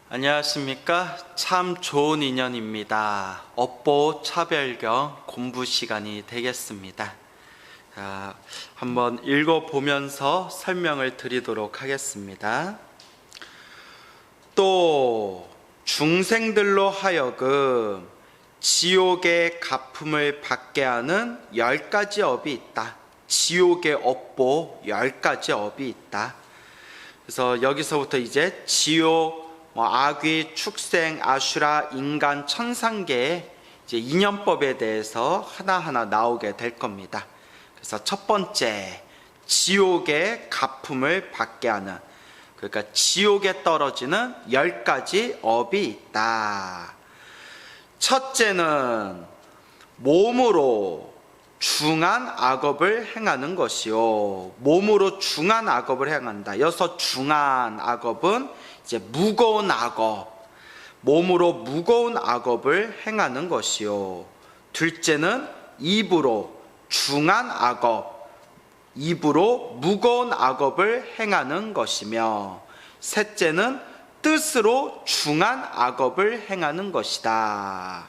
안녕하십니까. 참 좋은 인연입니다. 업보 차별경 공부 시간이 되겠습니다. 한번 읽어보면서 설명을 드리도록 하겠습니다. 또 중생들로 하여금 지옥의 가품을 받게 하는 10가지 업이 있다. 지옥의 업보 10가지 업이 있다. 그래서 여기서부터 이제 지옥, 아귀, 축생, 아슈라, 인간, 천상계의 이제 인연법에 대해서 하나하나 나오게 될 겁니다. 그래서 첫 번째, 지옥의 가품을 받게 하는, 그러니까 지옥에 떨어지는 10가지 업이 있다. 첫째는 몸으로 중한 악업을 행하는 것이요. 몸으로 중한 악업을 행한다. 여기서 중한 악업은 이제 무거운 악업, 몸으로 무거운 악업을 행하는 것이요. 둘째는 입으로 중한 악업, 입으로 무거운 악업을 행하는 것이며, 셋째는 뜻으로 중한 악업을 행하는 것이다.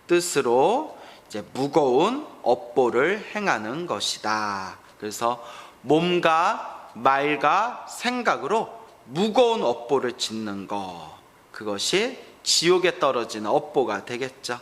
뜻으로 이제 무거운 업보를 행하는 것이다. 그래서 몸과 말과 생각으로 무거운 업보를 짓는 것, 그것이 지옥에 떨어지는 업보가 되겠죠.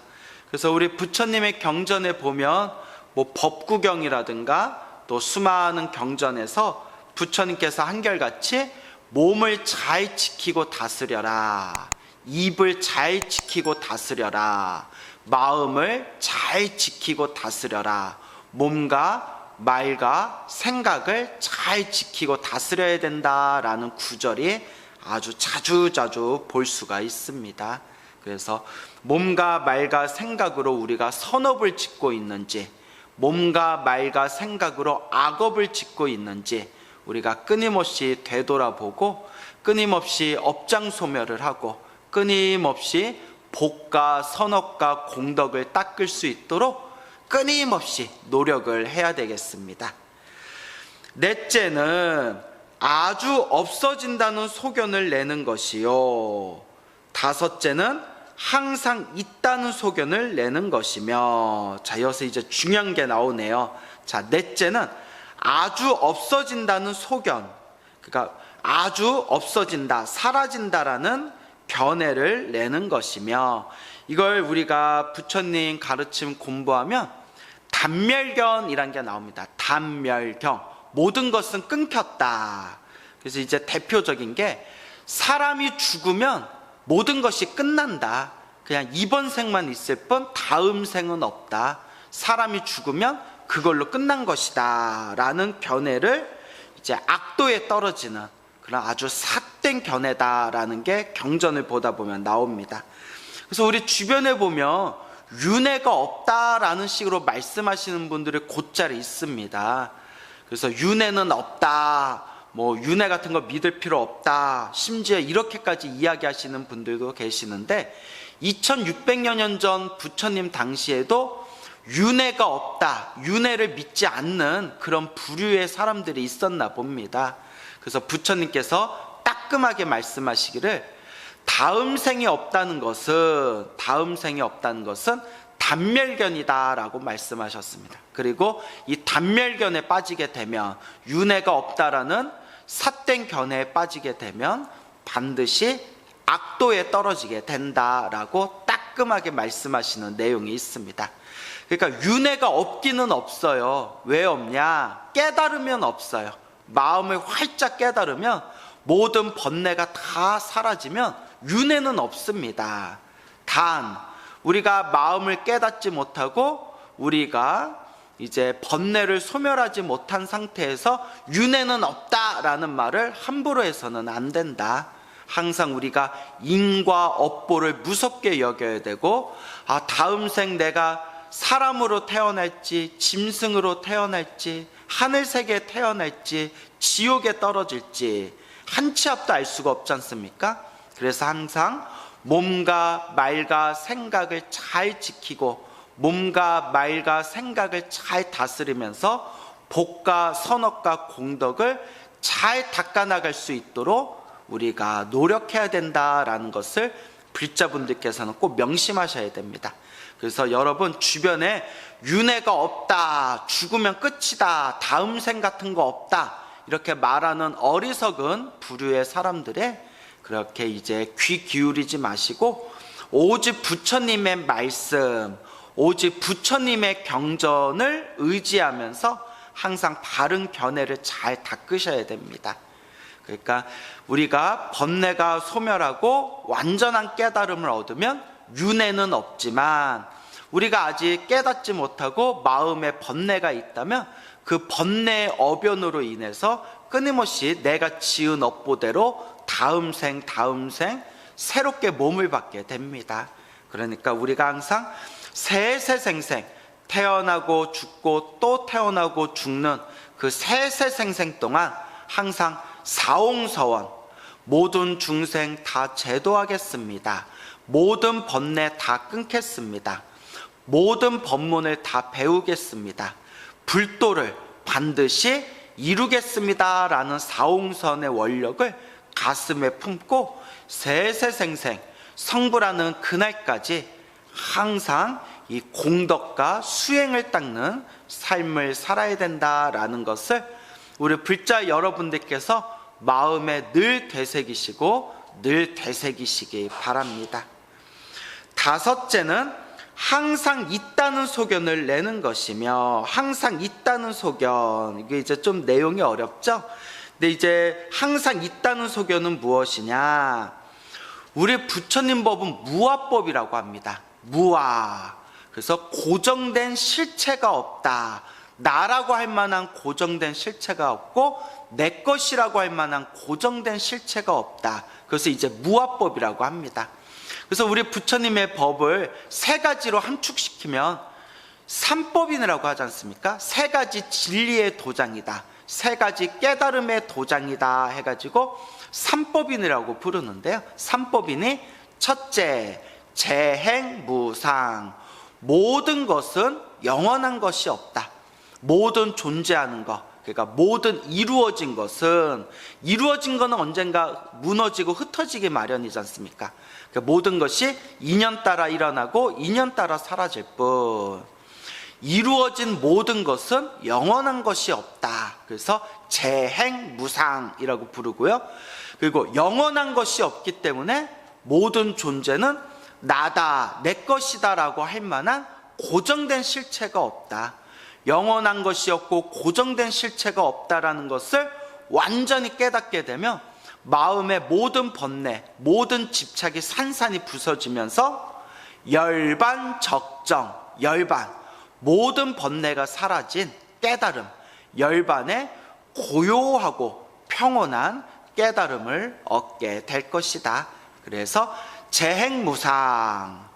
그래서 우리 부처님의 경전에 보면 법구경이라든가 또 수많은 경전에서 부처님께서 한결같이 몸을 잘 지키고 다스려라, 입을 잘 지키고 다스려라, 마음을 잘 지키고 다스려라, 몸과 말과 생각을 잘 지키고 다스려야 된다라는 구절이 아주 자주자주 볼 수가 있습니다. 그래서 몸과 말과 생각으로 우리가 선업을 짓고 있는지, 몸과 말과 생각으로 악업을 짓고 있는지 우리가 끊임없이 되돌아보고, 끊임없이 업장소멸을 하고, 끊임없이 복과 선업과 공덕을 닦을 수 있도록 끊임없이 노력을 해야 되겠습니다. 넷째는 아주 없어진다는 소견을 내는 것이요. 다섯째는 항상 있다는 소견을 내는 것이며. 자, 여기서 이제 중요한 게 나오네요. 자, 넷째는 아주 없어진다는 소견, 그러니까 아주 없어진다, 사라진다라는 견해를 내는 것이며, 이걸 우리가 부처님 가르침 공부하면 단멸견이란 게 나옵니다. 단멸견, 모든 것은 끊겼다. 그래서 이제 대표적인 게, 사람이 죽으면 모든 것이 끝난다. 그냥 이번 생만 있을 뿐 다음 생은 없다. 사람이 죽으면 그걸로 끝난 것이다 라는 견해를 이제 악도에 떨어지는 그런 아주 삿된 견해다라는 게 경전을 보다 보면 나옵니다. 그래서 우리 주변에 보면 윤회가 없다라는 식으로 말씀하시는 분들이 곧잘 있습니다. 그래서 윤회는 없다, 윤회 같은 거 믿을 필요 없다, 심지어 이렇게까지 이야기하시는 분들도 계시는데, 2600여 년 전 부처님 당시에도 윤회가 없다, 윤회를 믿지 않는 그런 부류의 사람들이 있었나 봅니다. 그래서 부처님께서 따끔하게 말씀하시기를, 다음 생이 없다는 것은 단멸견이다 라고 말씀하셨습니다. 그리고 이 단멸견에 빠지게 되면, 윤회가 없다라는 삿된 견해에 빠지게 되면 반드시 악도에 떨어지게 된다라고 따끔하게 말씀하시는 내용이 있습니다. 그러니까 윤회가 없기는 없어요. 왜 없냐? 깨달으면 없어요. 마음을 활짝 깨달으면 모든 번뇌가 다 사라지면 윤회는 없습니다. 단 우리가 마음을 깨닫지 못하고 우리가 이제 번뇌를 소멸하지 못한 상태에서 윤회는 없다라는 말을 함부로 해서는 안 된다. 항상 우리가 인과 업보를 무섭게 여겨야 되고, 다음 생 내가 사람으로 태어날지 짐승으로 태어날지 하늘세계에 태어날지 지옥에 떨어질지 한 치 앞도 알 수가 없지 않습니까? 그래서 항상 몸과 말과 생각을 잘 지키고, 몸과 말과 생각을 잘 다스리면서 복과 선업과 공덕을 잘 닦아나갈 수 있도록 우리가 노력해야 된다라는 것을 불자분들께서는 꼭 명심하셔야 됩니다. 그래서 여러분 주변에 윤회가 없다, 죽으면 끝이다, 다음 생 같은 거 없다 이렇게 말하는 어리석은 부류의 사람들의 그렇게 이제 귀 기울이지 마시고 오직 부처님의 말씀, 오직 부처님의 경전을 의지하면서 항상 바른 견해를 잘 닦으셔야 됩니다. 그러니까 우리가 번뇌가 소멸하고 완전한 깨달음을 얻으면 윤회는 없지만 우리가 아직 깨닫지 못하고 마음에 번뇌가 있다면 그 번뇌의 어변으로 인해서 끊임없이 내가 지은 업보대로 다음 생 새롭게 몸을 받게 됩니다. 그러니까 우리가 항상 세세생생 태어나고 죽고 또 태어나고 죽는 그 세세생생 동안 항상 사옹서원 모든 중생 다 제도하겠습니다. 모든 번뇌 다 끊겠습니다. 모든 법문을 다 배우겠습니다. 불도를 반드시 이루겠습니다 라는 사옹선의 원력을 가슴에 품고 세세생생 성불하는 그날까지 항상 이 공덕과 수행을 닦는 삶을 살아야 된다라는 것을 우리 불자 여러분들께서 마음에 늘 되새기시고 늘 되새기시기 바랍니다. 다섯째는 항상 있다는 소견을 내는 것이며, 항상 있다는 소견, 이게 이제 좀 내용이 어렵죠? 근데 이제 항상 있다는 소견은 무엇이냐? 우리 부처님 법은 무아법이라고 합니다. 무아. 그래서 고정된 실체가 없다. 나라고 할 만한 고정된 실체가 없고 내 것이라고 할 만한 고정된 실체가 없다. 그래서 이제 무아법이라고 합니다. 그래서 우리 부처님의 법을 세 가지로 함축시키면 삼법인이라고 하지 않습니까? 세 가지 진리의 도장이다, 세 가지 깨달음의 도장이다 해가지고 삼법인이라고 부르는데요. 삼법인이 첫째, 재행무상. 모든 것은 영원한 것이 없다. 모든 존재하는 것, 그러니까 모든 이루어진 것은, 이루어진 것은 언젠가 무너지고 흩어지기 마련이지 않습니까? 그러니까 모든 것이 인연 따라 일어나고 인연 따라 사라질 뿐, 이루어진 모든 것은 영원한 것이 없다. 그래서 재행무상이라고 부르고요. 그리고 영원한 것이 없기 때문에 모든 존재는 나다, 내 것이다 라고 할 만한 고정된 실체가 없다. 영원한 것이 없고 고정된 실체가 없다라는 것을 완전히 깨닫게 되면 마음의 모든 번뇌, 모든 집착이 산산이 부서지면서 열반 적정, 열반, 모든 번뇌가 사라진 깨달음, 열반의 고요하고 평온한 깨달음을 얻게 될 것이다. 그래서 재행무상,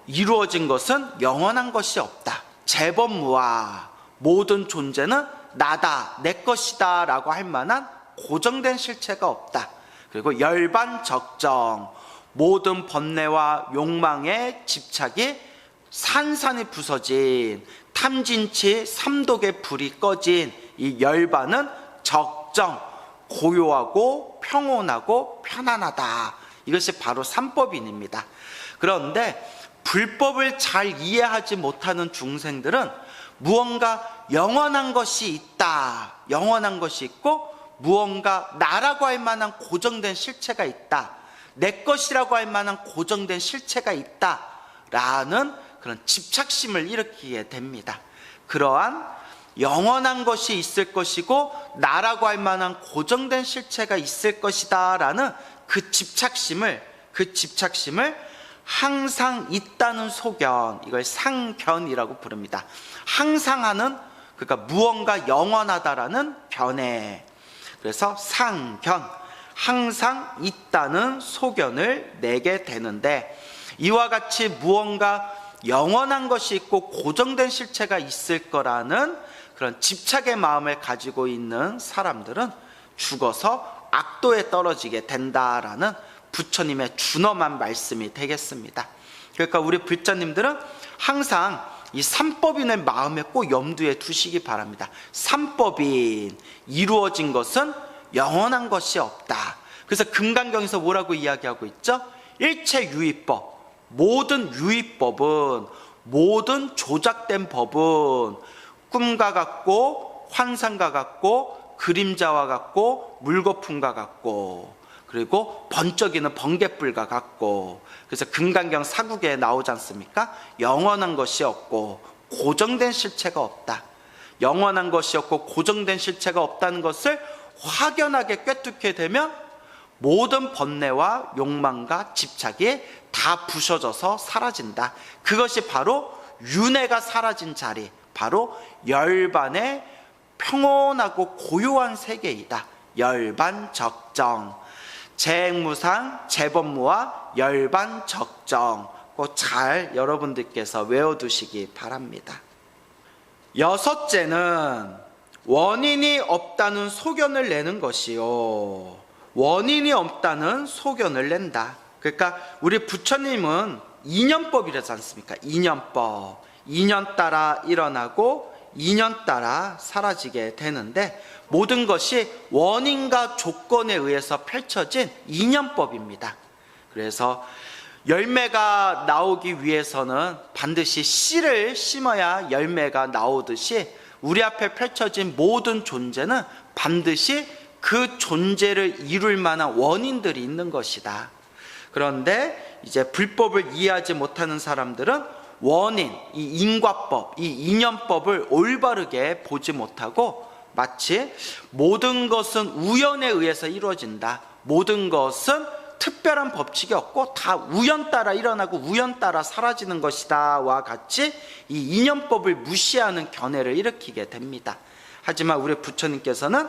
이루어진 것은 영원한 것이 없다. 재법무아, 모든 존재는 나다, 내 것이다 라고 할 만한 고정된 실체가 없다. 그리고 열반적정, 모든 번뇌와 욕망의 집착이 산산이 부서진, 탐진치 삼독의 불이 꺼진 이 열반은 적정, 고요하고 평온하고 편안하다. 이것이 바로 삼법인입니다. 그런데 불법을 잘 이해하지 못하는 중생들은 무언가 영원한 것이 있다, 영원한 것이 있고 무언가 나라고 할 만한 고정된 실체가 있다, 내 것이라고 할 만한 고정된 실체가 있다 라는 그런 집착심을 일으키게 됩니다. 그러한 영원한 것이 있을 것이고 나라고 할 만한 고정된 실체가 있을 것이다 라는 그 집착심을 항상 있다는 소견, 이걸 상견이라고 부릅니다. 항상 하는, 그러니까 무언가 영원하다라는 견해. 그래서 상견, 항상 있다는 소견을 내게 되는데, 이와 같이 무언가 영원한 것이 있고 고정된 실체가 있을 거라는 그런 집착의 마음을 가지고 있는 사람들은 죽어서 악도에 떨어지게 된다라는 부처님의 준엄한 말씀이 되겠습니다. 그러니까 우리 불자님들은 항상 이 삼법인을 마음에 꼭 염두에 두시기 바랍니다. 삼법인, 이루어진 것은 영원한 것이 없다. 그래서 금강경에서 뭐라고 이야기하고 있죠? 일체유의법, 모든 유의법은, 모든 조작된 법은 꿈과 같고 환상과 같고 그림자와 같고 물거품과 같고 그리고 번쩍이는 번갯불과 같고, 그래서 금강경 사국에 나오지 않습니까? 영원한 것이 없고 고정된 실체가 없다. 영원한 것이 없고 고정된 실체가 없다는 것을 확연하게 꿰뚫게 되면 모든 번뇌와 욕망과 집착이 다 부셔져서 사라진다. 그것이 바로 윤회가 사라진 자리, 바로 열반의 평온하고 고요한 세계이다. 열반적정, 재행무상, 재법무와 열반적정, 꼭 잘 여러분들께서 외워두시기 바랍니다. 여섯째는 원인이 없다는 소견을 내는 것이요. 원인이 없다는 소견을 낸다. 그러니까 우리 부처님은 인연법이라지 않습니까? 인연법. 인연 따라 일어나고 인연 따라 사라지게 되는데, 모든 것이 원인과 조건에 의해서 펼쳐진 인연법입니다. 그래서 열매가 나오기 위해서는 반드시 씨를 심어야 열매가 나오듯이, 우리 앞에 펼쳐진 모든 존재는 반드시 그 존재를 이룰 만한 원인들이 있는 것이다. 그런데 이제 불법을 이해하지 못하는 사람들은 원인, 이 인과법, 이 인연법을 올바르게 보지 못하고 마치 모든 것은 우연에 의해서 이루어진다, 모든 것은 특별한 법칙이 없고 다 우연 따라 일어나고 우연 따라 사라지는 것이다 와 같이 이 인연법을 무시하는 견해를 일으키게 됩니다. 하지만 우리 부처님께서는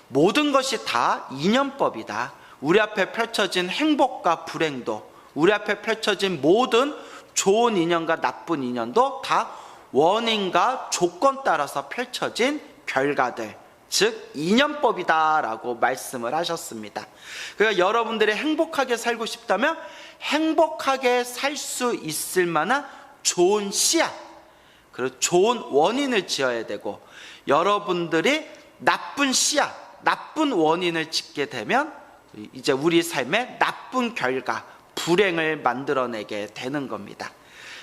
모든 것이 다 인연법이다. 우리 앞에 펼쳐진 행복과 불행도, 우리 앞에 펼쳐진 모든 좋은 인연과 나쁜 인연도 다 원인과 조건 따라서 펼쳐진 결과들, 즉 인연법이다 라고 말씀을 하셨습니다. 그러니까 여러분들이 행복하게 살고 싶다면 행복하게 살 수 있을 만한 좋은 씨앗, 그리고 좋은 원인을 지어야 되고, 여러분들이 나쁜 씨앗, 나쁜 원인을 짓게 되면 이제 우리 삶에 나쁜 결과, 불행을 만들어내게 되는 겁니다.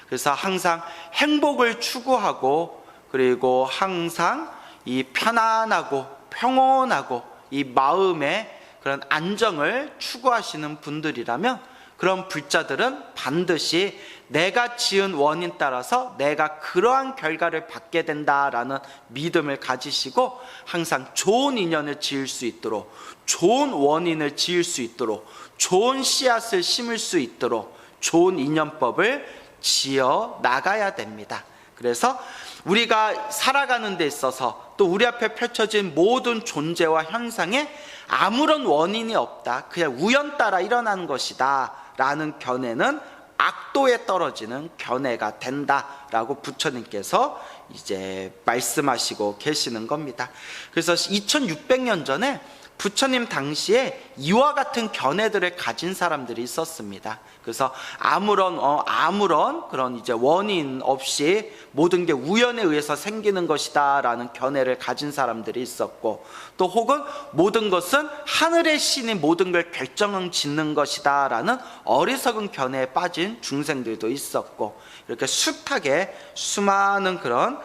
그래서 항상 행복을 추구하고, 그리고 항상 이 편안하고 평온하고 이 마음의 그런 안정을 추구하시는 분들이라면, 그런 불자들은 반드시 내가 지은 원인 따라서 내가 그러한 결과를 받게 된다라는 믿음을 가지시고, 항상 좋은 인연을 지을 수 있도록, 좋은 원인을 지을 수 있도록, 좋은 씨앗을 심을 수 있도록 좋은 인연법을 지어 나가야 됩니다. 그래서 우리가 살아가는 데 있어서 또 우리 앞에 펼쳐진 모든 존재와 현상에 아무런 원인이 없다, 그냥 우연 따라 일어나는 것이다 라는 견해는 악도에 떨어지는 견해가 된다라고 부처님께서 이제 말씀하시고 계시는 겁니다. 그래서 2600년 전에 부처님 당시에 이와 같은 견해들을 가진 사람들이 있었습니다. 그래서 아무런 그런 이제 원인 없이 모든 게 우연에 의해서 생기는 것이다라는 견해를 가진 사람들이 있었고, 또 혹은 모든 것은 하늘의 신이 모든 걸 결정짓는 것이다라는 어리석은 견해에 빠진 중생들도 있었고, 이렇게 숱하게 수많은 그런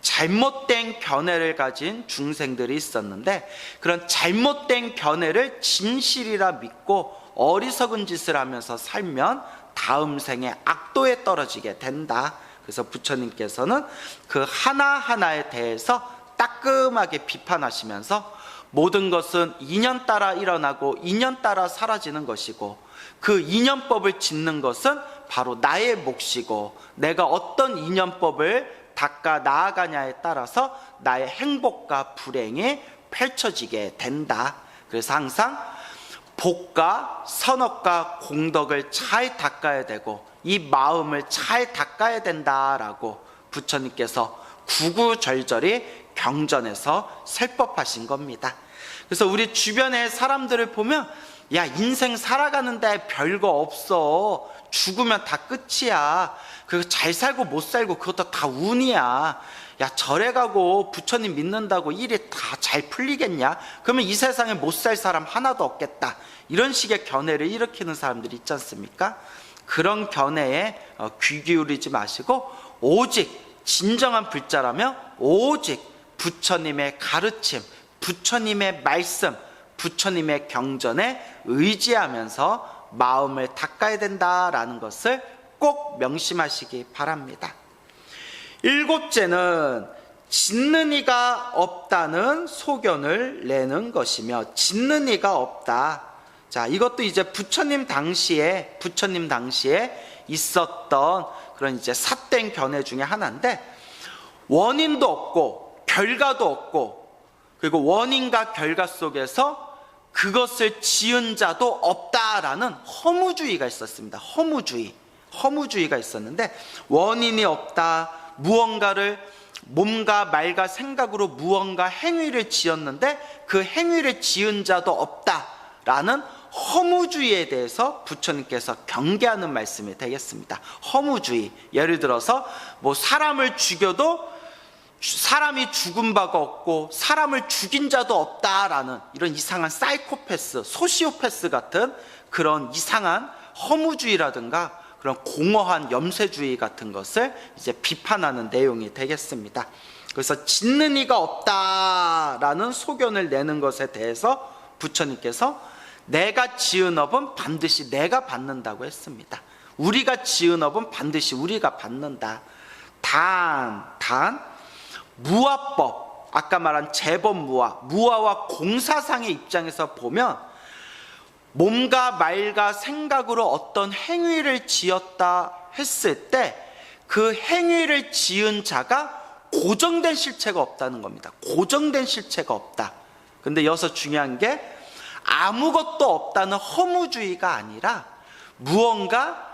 잘못된 견해를 가진 중생들이 있었는데, 그런 잘못된 견해를 진실이라 믿고 어리석은 짓을 하면서 살면 다음 생에 악도에 떨어지게 된다. 그래서 부처님께서는 그 하나하나에 대해서 따끔하게 비판하시면서, 모든 것은 인연 따라 일어나고 인연 따라 사라지는 것이고, 그 인연법을 짓는 것은 바로 나의 몫이고, 내가 어떤 인연법을 닦아 나아가냐에 따라서 나의 행복과 불행이 펼쳐지게 된다. 그래서 항상 복과 선업과 공덕을 잘 닦아야 되고, 이 마음을 잘 닦아야 된다라고 부처님께서 구구절절히 경전에서 설법하신 겁니다. 그래서 우리 주변의 사람들을 보면, 야, 인생 살아가는데 별거 없어, 죽으면 다 끝이야, 그 잘 살고 못 살고 그것도 다 운이야, 야, 절에 가고 부처님 믿는다고 일이 다 잘 풀리겠냐? 그러면 이 세상에 못 살 사람 하나도 없겠다. 이런 식의 견해를 일으키는 사람들이 있지 않습니까? 그런 견해에 귀 기울이지 마시고 오직 진정한 불자라면 오직 부처님의 가르침, 부처님의 말씀, 부처님의 경전에 의지하면서 마음을 닦아야 된다라는 것을 꼭 명심하시기 바랍니다. 일곱째는 짓는 이가 없다는 소견을 내는 것이며, 짓는 이가 없다. 자, 이것도 이제 부처님 당시에 있었던 그런 이제 삿된 견해 중에 하나인데, 원인도 없고 결과도 없고, 그리고 원인과 결과 속에서 그것을 지은 자도 없다라는 허무주의가 있었습니다. 허무주의가 있었는데, 원인이 없다, 무언가를 몸과 말과 생각으로 무언가 행위를 지었는데 그 행위를 지은 자도 없다라는 허무주의에 대해서 부처님께서 경계하는 말씀이 되겠습니다. 허무주의, 예를 들어서 뭐 사람을 죽여도 사람이 죽은 바가 없고 사람을 죽인 자도 없다라는 이런 이상한 사이코패스, 소시오패스 같은 그런 이상한 허무주의라든가 그런 공허한 염세주의 같은 것을 이제 비판하는 내용이 되겠습니다. 그래서 짓는 이가 없다라는 소견을 내는 것에 대해서 부처님께서 내가 지은 업은 반드시 내가 받는다고 했습니다. 우리가 지은 업은 반드시 우리가 받는다. 단 무아법, 아까 말한 무아와 공사상의 입장에서 보면 몸과 말과 생각으로 어떤 행위를 지었다 했을 때 그 행위를 지은 자가 고정된 실체가 없다는 겁니다. 고정된 실체가 없다. 근데 여기서 중요한 게 아무것도 없다는 허무주의가 아니라 무언가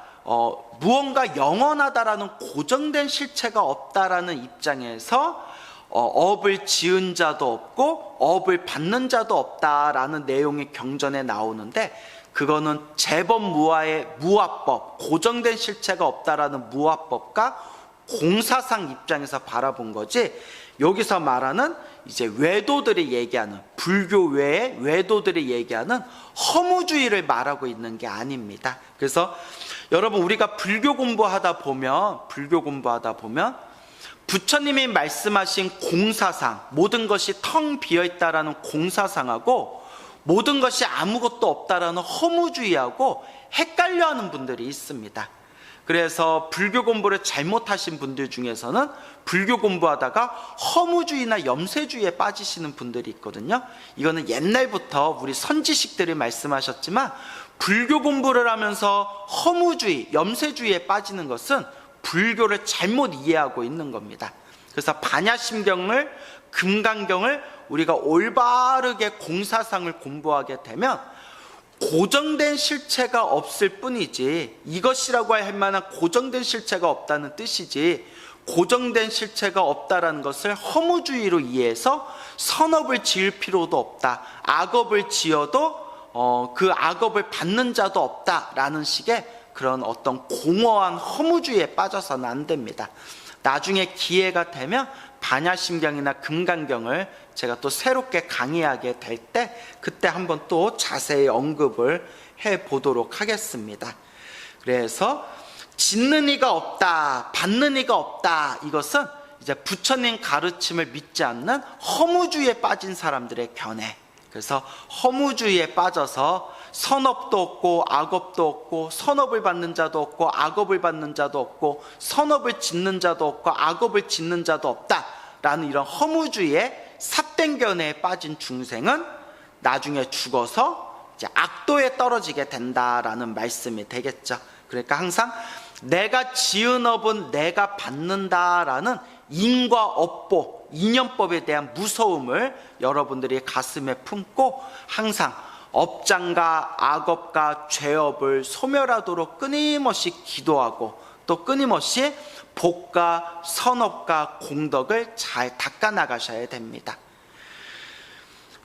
영원하다라는 고정된 실체가 없다라는 입장에서 업을 지은 자도 없고 업을 받는 자도 없다라는 내용이 경전에 나오는데, 그거는 재범무아의 무아법, 고정된 실체가 없다라는 무아법과 공사상 입장에서 바라본 거지, 여기서 말하는 이제 외도들이 얘기하는, 불교 외의 외도들이 얘기하는 허무주의를 말하고 있는 게 아닙니다. 그래서 여러분, 우리가 불교 공부하다 보면 부처님이 말씀하신 공사상, 모든 것이 텅 비어있다라는 공사상하고 모든 것이 아무것도 없다라는 허무주의하고 헷갈려하는 분들이 있습니다. 그래서 불교 공부를 잘못하신 분들 중에서는 불교 공부하다가 허무주의나 염세주의에 빠지시는 분들이 있거든요. 이거는 옛날부터 우리 선지식들이 말씀하셨지만, 불교 공부를 하면서 허무주의, 염세주의에 빠지는 것은 불교를 잘못 이해하고 있는 겁니다. 그래서 반야심경을, 금강경을 우리가 올바르게 공사상을 공부하게 되면 고정된 실체가 없을 뿐이지, 이것이라고 할 만한 고정된 실체가 없다는 뜻이지, 고정된 실체가 없다라는 것을 허무주의로 이해해서 선업을 지을 필요도 없다, 악업을 지어도 그 악업을 받는 자도 없다라는 식의 그런 어떤 공허한 허무주의에 빠져서는 안 됩니다. 나중에 기회가 되면 반야심경이나 금강경을 제가 또 새롭게 강의하게 될 때 그때 한번 또 자세히 언급을 해보도록 하겠습니다. 그래서 짓는 이가 없다, 받는 이가 없다, 이것은 이제 부처님 가르침을 믿지 않는 허무주의에 빠진 사람들의 견해. 그래서 허무주의에 빠져서 선업도 없고 악업도 없고, 선업을 받는 자도 없고 악업을 받는 자도 없고, 선업을 짓는 자도 없고 악업을 짓는 자도 없다라는 이런 허무주의에 삿된 견해에 빠진 중생은 나중에 죽어서 이제 악도에 떨어지게 된다라는 말씀이 되겠죠. 그러니까 항상 내가 지은 업은 내가 받는다라는 인과 업보, 인연법에 대한 무서움을 여러분들이 가슴에 품고 항상 업장과 악업과 죄업을 소멸하도록 끊임없이 기도하고, 또 끊임없이 복과 선업과 공덕을 잘 닦아 나가셔야 됩니다.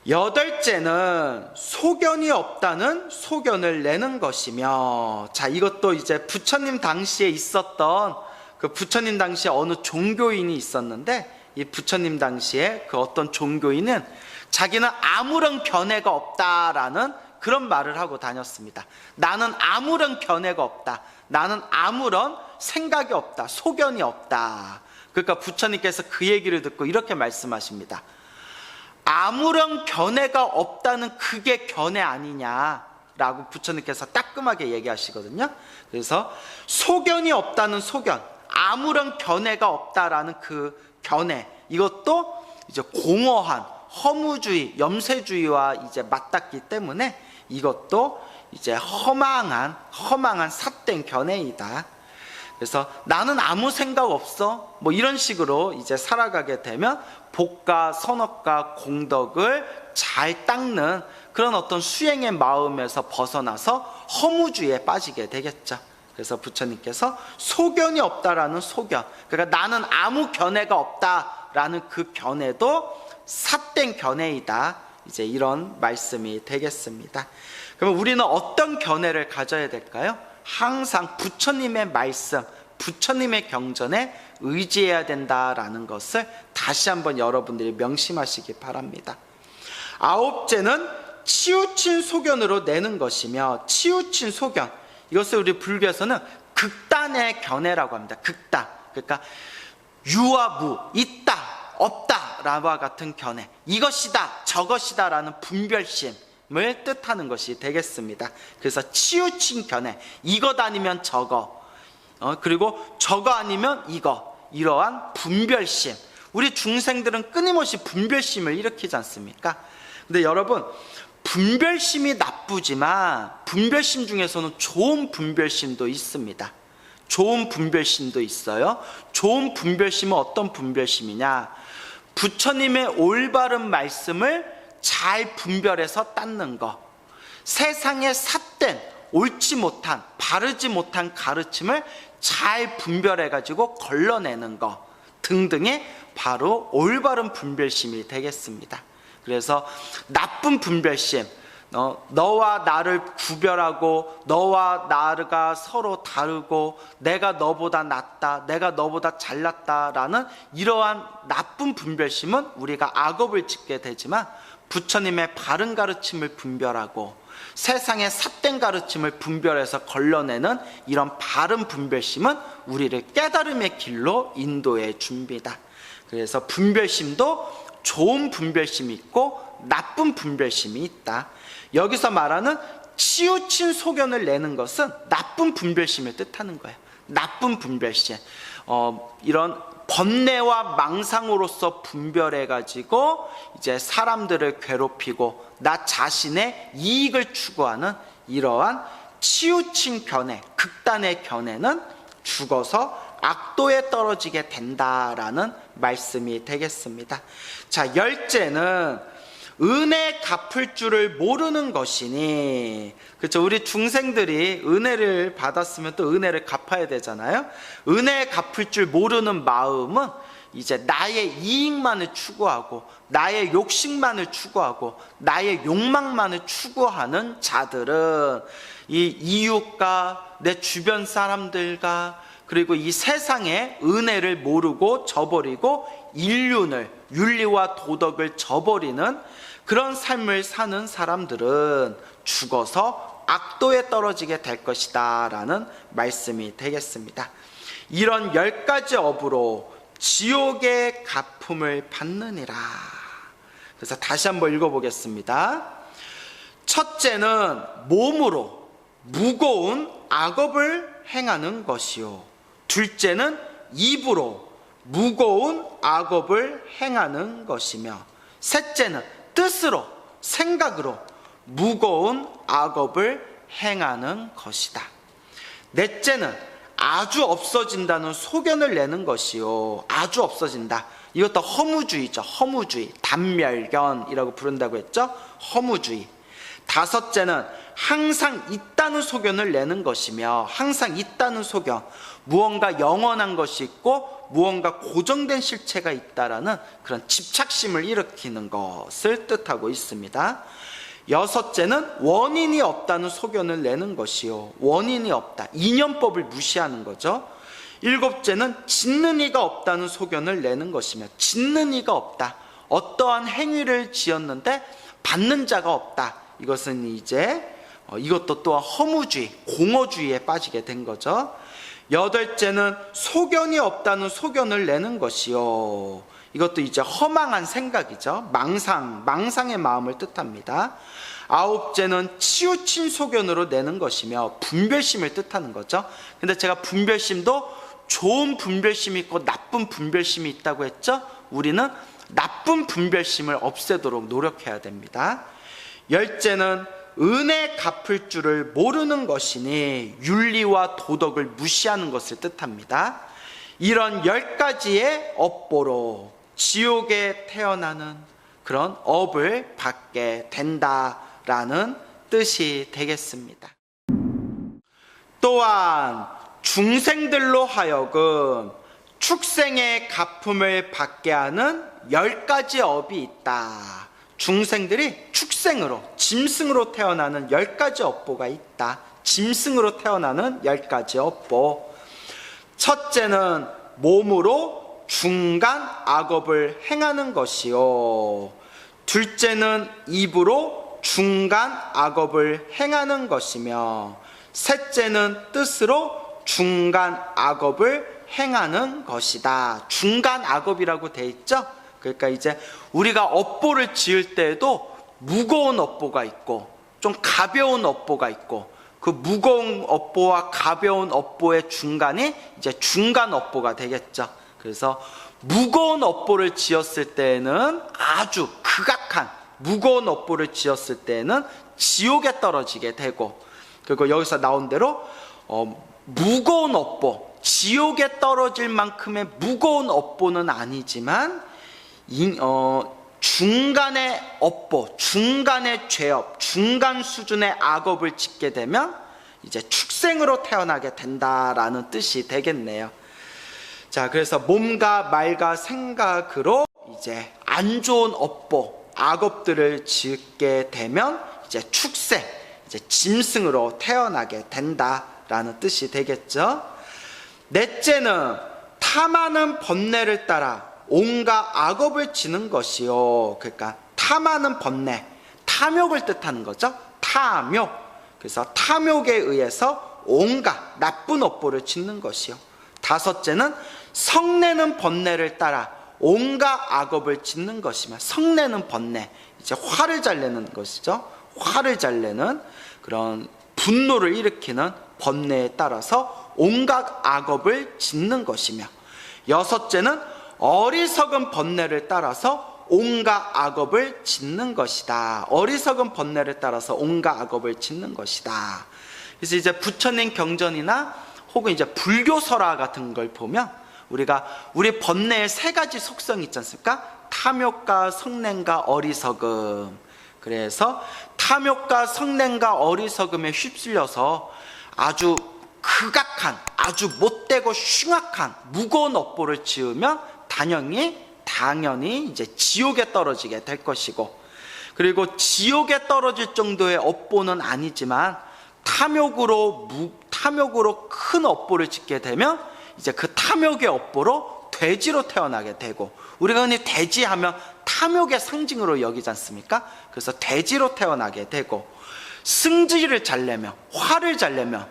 여덟째는 소견이 없다는 소견을 내는 것이며, 자, 이것도 이제 부처님 당시에 있었던, 그 부처님 당시에 어느 종교인이 있었는데, 이 부처님 당시에 그 어떤 종교인은 자기는 아무런 견해가 없다라는 그런 말을 하고 다녔습니다. 나는 아무런 견해가 없다. 나는 아무런 생각이 없다. 소견이 없다. 그러니까 부처님께서 그 얘기를 듣고 이렇게 말씀하십니다. 아무런 견해가 없다는 그게 견해 아니냐라고 부처님께서 따끔하게 얘기하시거든요. 그래서 소견이 없다는 소견, 아무런 견해가 없다라는 그 견해, 이것도 이제 공허한 허무주의, 염세주의와 이제 맞닿기 때문에 이것도 이제 허망한 삿된 견해이다. 그래서 나는 아무 생각 없어 뭐 이런 식으로 이제 살아가게 되면 복과 선업과 공덕을 잘 닦는 그런 어떤 수행의 마음에서 벗어나서 허무주의에 빠지게 되겠죠. 그래서 부처님께서 소견이 없다라는 소견, 그러니까 나는 아무 견해가 없다라는 그 견해도 삿된 견해이다, 이제 이런 말씀이 되겠습니다. 그러면 우리는 어떤 견해를 가져야 될까요? 항상 부처님의 말씀, 부처님의 경전에 의지해야 된다라는 것을 다시 한번 여러분들이 명심하시기 바랍니다. 아홉째는 치우친 소견으로 내는 것이며, 치우친 소견, 이것을 우리 불교에서는 극단의 견해라고 합니다. 극단, 그러니까 유와 무, 있다 없다 라와 같은 견해, 이것이다 저것이다 라는 분별심을 뜻하는 것이 되겠습니다. 그래서 치우친 견해, 이것 아니면 저거, 그리고 저거 아니면 이거, 이러한 분별심, 우리 중생들은 끊임없이 분별심을 일으키지 않습니까? 근데 여러분, 분별심이 나쁘지만 분별심 중에서는 좋은 분별심도 있습니다. 좋은 분별심도 있어요. 좋은 분별심은 어떤 분별심이냐, 부처님의 올바른 말씀을 잘 분별해서 닦는 것, 세상의 삿된 옳지 못한 바르지 못한 가르침을 잘 분별해 가지고 걸러내는 것 등등의 바로 올바른 분별심이 되겠습니다. 그래서 나쁜 분별심, 너와 나를 구별하고 너와 나가 서로 다르고 내가 너보다 낫다, 내가 너보다 잘났다라는 이러한 나쁜 분별심은 우리가 악업을 짓게 되지만, 부처님의 바른 가르침을 분별하고 세상의 삿된 가르침을 분별해서 걸러내는 이런 바른 분별심은 우리를 깨달음의 길로 인도해 줍니다. 그래서 분별심도 좋은 분별심이 있고 나쁜 분별심이 있다. 여기서 말하는 치우친 소견을 내는 것은 나쁜 분별심을 뜻하는 거예요. 나쁜 분별심, 이런 번뇌와 망상으로서 분별해 가지고 이제 사람들을 괴롭히고 나 자신의 이익을 추구하는 이러한 치우친 견해, 극단의 견해는 죽어서 악도에 떨어지게 된다라는 말씀이 되겠습니다. 자, 열째는 은혜 갚을 줄을 모르는 것이니, 그렇죠? 우리 중생들이 은혜를 받았으면 또 은혜를 갚아야 되잖아요. 은혜 갚을 줄 모르는 마음은 이제 나의 이익만을 추구하고 나의 욕심만을 추구하고 나의 욕망만을 추구하는 자들은 이 이웃과 내 주변 사람들과 그리고 이 세상의 은혜를 모르고 저버리고 인륜을, 윤리와 도덕을 저버리는 그런 삶을 사는 사람들은 죽어서 악도에 떨어지게 될 것이다 라는 말씀이 되겠습니다. 이런 10가지 업으로 지옥의 가품을 받느니라. 그래서 다시 한번 읽어보겠습니다. 첫째는 몸으로 무거운 악업을 행하는 것이요, 둘째는 입으로 무거운 악업을 행하는 것이며, 셋째는 뜻으로, 생각으로 무거운 악업을 행하는 것이다. 넷째는 아주 없어진다는 소견을 내는 것이요, 아주 없어진다, 이것도 허무주의죠. 허무주의, 단멸견이라고 부른다고 했죠. 허무주의. 다섯째는 항상 있다는 소견을 내는 것이며, 항상 있다는 소견, 무언가 영원한 것이 있고 무언가 고정된 실체가 있다라는 그런 집착심을 일으키는 것을 뜻하고 있습니다. 여섯째는 원인이 없다는 소견을 내는 것이요, 원인이 없다, 인연법을 무시하는 거죠. 일곱째는 짓는 이가 없다는 소견을 내는 것이며, 짓는 이가 없다, 어떠한 행위를 지었는데 받는 자가 없다, 이것은 이제 이것도 또한 허무주의, 공허주의에 빠지게 된 거죠. 여덟째는 소견이 없다는 소견을 내는 것이요, 이것도 이제 허망한 생각이죠. 망상의 마음을 뜻합니다. 아홉째는 치우친 소견으로 내는 것이며, 분별심을 뜻하는 거죠. 근데 제가 분별심도 좋은 분별심이 있고 나쁜 분별심이 있다고 했죠. 우리는 나쁜 분별심을 없애도록 노력해야 됩니다. 열째는 은혜 갚을 줄을 모르는 것이니 윤리와 도덕을 무시하는 것을 뜻합니다. 이런 10가지의 업보로 지옥에 태어나는 그런 업을 받게 된다라는 뜻이 되겠습니다. 또한 중생들로 하여금 축생의 갚음을 받게 하는 10가지 업이 있다. 중생들이 축생으로, 짐승으로 태어나는 10가지 업보가 있다. 짐승으로 태어나는 10가지 업보. 첫째는 몸으로 중간 악업을 행하는 것이요, 둘째는 입으로 중간 악업을 행하는 것이며, 셋째는 뜻으로 중간 악업을 행하는 것이다. 중간 악업이라고 돼 있죠. 그러니까 이제 우리가 업보를 지을 때에도 무거운 업보가 있고 좀 가벼운 업보가 있고, 그 무거운 업보와 가벼운 업보의 중간이 이제 중간 업보가 되겠죠. 그래서 무거운 업보를 지었을 때는, 아주 극악한 무거운 업보를 지었을 때는 지옥에 떨어지게 되고, 그리고 여기서 나온 대로 무거운 업보, 지옥에 떨어질 만큼의 무거운 업보는 아니지만 중간의 업보, 중간의 죄업, 중간 수준의 악업을 짓게 되면 이제 축생으로 태어나게 된다라는 뜻이 되겠네요. 자, 그래서 몸과 말과 생각으로 이제 안 좋은 업보, 악업들을 짓게 되면 이제 축생, 이제 짐승으로 태어나게 된다라는 뜻이 되겠죠. 넷째는 탐하는 번뇌를 따라 온갖 악업을 지는 것이요. 그러니까 탐하는 번뇌, 탐욕을 뜻하는 거죠. 탐욕. 그래서 탐욕에 의해서 온갖 나쁜 업보를 짓는 것이요. 다섯째는 성내는 번뇌를 따라 온갖 악업을 짓는 것이며, 성내는 번뇌, 이제 화를 잘 내는 것이죠. 화를 잘 내는 그런 분노를 일으키는 번뇌에 따라서 온갖 악업을 짓는 것이며, 여섯째는 어리석은 번뇌를 따라서 온갖 악업을 짓는 것이다. 어리석은 번뇌를 따라서 온갖 악업을 짓는 것이다. 그래서 이제 부처님 경전이나 혹은 이제 불교설화 같은 걸 보면 우리가 우리 번뇌의 3가지 속성이 있지 않습니까? 탐욕과 성냄과 어리석음. 그래서 탐욕과 성냄과 어리석음에 휩쓸려서 아주 극악한, 아주 못되고 흉악한 무거운 업보를 지으면 당연히 이제 지옥에 떨어지게 될 것이고, 그리고 지옥에 떨어질 정도의 업보는 아니지만 탐욕으로 큰 업보를 짓게 되면 이제 그 탐욕의 업보로 돼지로 태어나게 되고, 우리가 흔히 돼지하면 탐욕의 상징으로 여기지 않습니까? 그래서 돼지로 태어나게 되고, 승질을 잘 내면, 화를 잘 내면,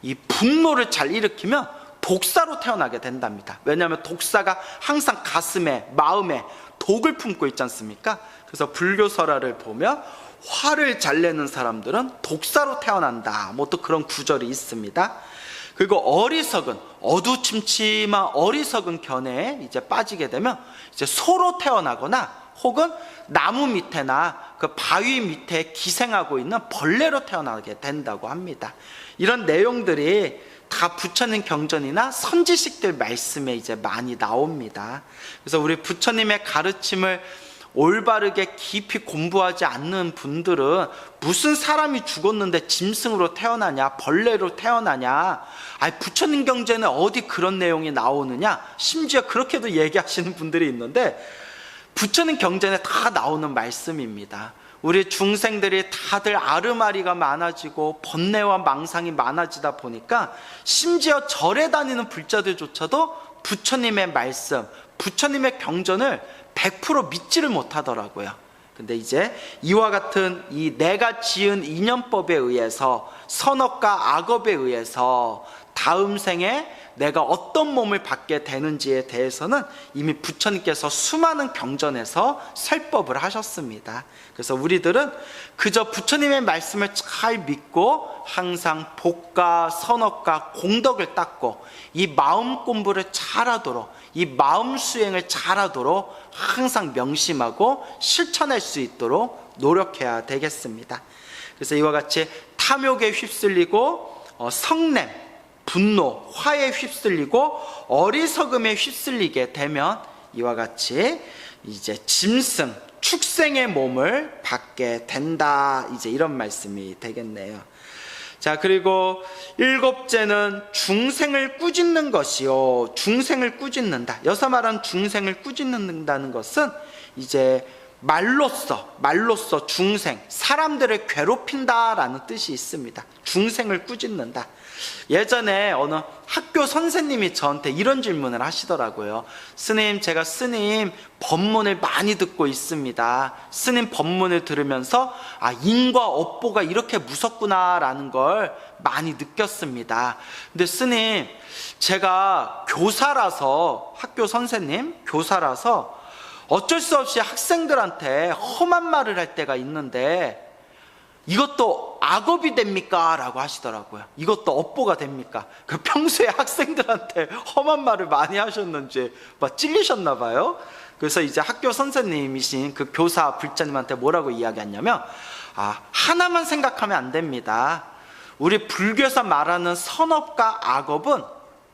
이 분노를 잘 일으키면 독사로 태어나게 된답니다. 왜냐하면 독사가 항상 가슴에, 마음에 독을 품고 있지 않습니까? 그래서 불교설화를 보면 화를 잘 내는 사람들은 독사로 태어난다, 뭐 또 그런 구절이 있습니다. 그리고 어리석은, 어두침침한 어리석은 견해에 이제 빠지게 되면 이제 소로 태어나거나 혹은 나무 밑에나 그 바위 밑에 기생하고 있는 벌레로 태어나게 된다고 합니다. 이런 내용들이 다 부처님 경전이나 선지식들 말씀에 이제 많이 나옵니다. 그래서 우리 부처님의 가르침을 올바르게 깊이 공부하지 않는 분들은 무슨 사람이 죽었는데 짐승으로 태어나냐, 벌레로 태어나냐, 아니 부처님 경전에 어디 그런 내용이 나오느냐, 심지어 그렇게도 얘기하시는 분들이 있는데 부처님 경전에 다 나오는 말씀입니다. 우리 중생들이 다들 아르마리가 많아지고 번뇌와 망상이 많아지다 보니까 심지어 절에 다니는 불자들조차도 부처님의 말씀, 부처님의 경전을 100% 믿지를 못하더라고요. 근데 이제 이와 같은 이 내가 지은 인연법에 의해서, 선업과 악업에 의해서 다음 생에 내가 어떤 몸을 받게 되는지에 대해서는 이미 부처님께서 수많은 경전에서 설법을 하셨습니다. 그래서 우리들은 그저 부처님의 말씀을 잘 믿고 항상 복과 선업과 공덕을 닦고 이 마음 공부를 잘하도록, 이 마음 수행을 잘하도록 항상 명심하고 실천할 수 있도록 노력해야 되겠습니다. 그래서 이와 같이 탐욕에 휩쓸리고 성냄, 분노, 화에 휩쓸리고 어리석음에 휩쓸리게 되면 이와 같이 이제 짐승, 축생의 몸을 받게 된다. 이제 이런 말씀이 되겠네요. 자, 그리고 일곱째는 중생을 꾸짖는 것이요. 중생을 꾸짖는다. 여기서 말한 중생을 꾸짖는다는 것은 이제 말로써 중생, 사람들을 괴롭힌다라는 뜻이 있습니다. 중생을 꾸짖는다. 예전에 어느 학교 선생님이 저한테 이런 질문을 하시더라고요. 스님, 제가 스님 법문을 많이 듣고 있습니다. 스님 법문을 들으면서 인과 업보가 이렇게 무섭구나라는 걸 많이 느꼈습니다. 근데 스님, 제가 교사라서, 학교 선생님 교사라서 어쩔 수 없이 학생들한테 험한 말을 할 때가 있는데 이것도 악업이 됩니까? 라고 하시더라고요. 이것도 업보가 됩니까? 그 평소에 학생들한테 험한 말을 많이 하셨는지 막 찔리셨나 봐요. 그래서 이제 학교 선생님이신 그 교사 불자님한테 뭐라고 이야기했냐면 하나만 생각하면 안 됩니다. 우리 불교에서 말하는 선업과 악업은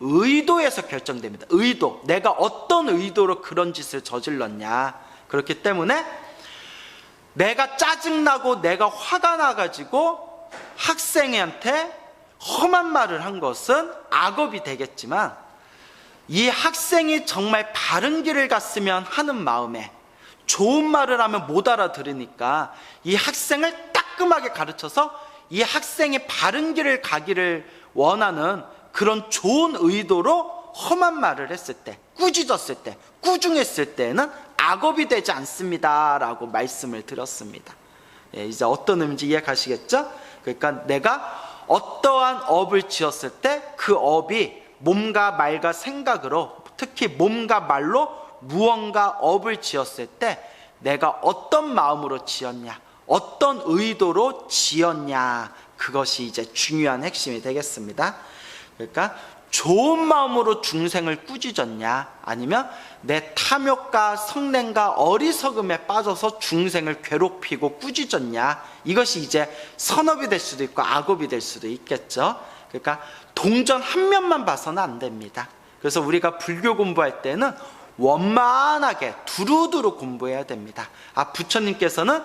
의도에서 결정됩니다. 의도, 내가 어떤 의도로 그런 짓을 저질렀냐. 그렇기 때문에 내가 짜증나고 내가 화가 나가지고 학생한테 험한 말을 한 것은 악업이 되겠지만, 이 학생이 정말 바른 길을 갔으면 하는 마음에 좋은 말을 하면 못 알아들으니까 이 학생을 따끔하게 가르쳐서 이 학생이 바른 길을 가기를 원하는 그런 좋은 의도로 험한 말을 했을 때, 꾸짖었을 때, 꾸중했을 때는 악업이 되지 않습니다 라고 말씀을 드렸습니다. 이제 어떤 의미인지 이해가시겠죠? 그러니까 내가 어떠한 업을 지었을 때 그 업이 몸과 말과 생각으로, 특히 몸과 말로 무언가 업을 지었을 때 내가 어떤 마음으로 지었냐, 어떤 의도로 지었냐, 그것이 이제 중요한 핵심이 되겠습니다. 그러니까 좋은 마음으로 중생을 꾸짖었냐, 아니면 내 탐욕과 성냄과 어리석음에 빠져서 중생을 괴롭히고 꾸짖었냐, 이것이 이제 선업이 될 수도 있고 악업이 될 수도 있겠죠. 그러니까 동전 한 면만 봐서는 안 됩니다. 그래서 우리가 불교 공부할 때는 원만하게 두루두루 공부해야 됩니다. 부처님께서는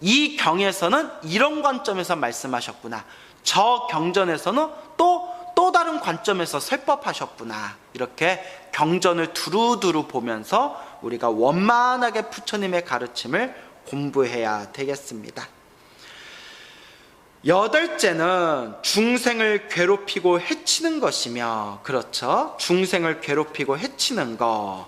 이 경에서는 이런 관점에서 말씀하셨구나, 저 경전에서는 또 다른 관점에서 설법하셨구나, 이렇게 경전을 두루두루 보면서 우리가 원만하게 부처님의 가르침을 공부해야 되겠습니다. 여덟째는 중생을 괴롭히고 해치는 것이며, 그렇죠, 중생을 괴롭히고 해치는 것.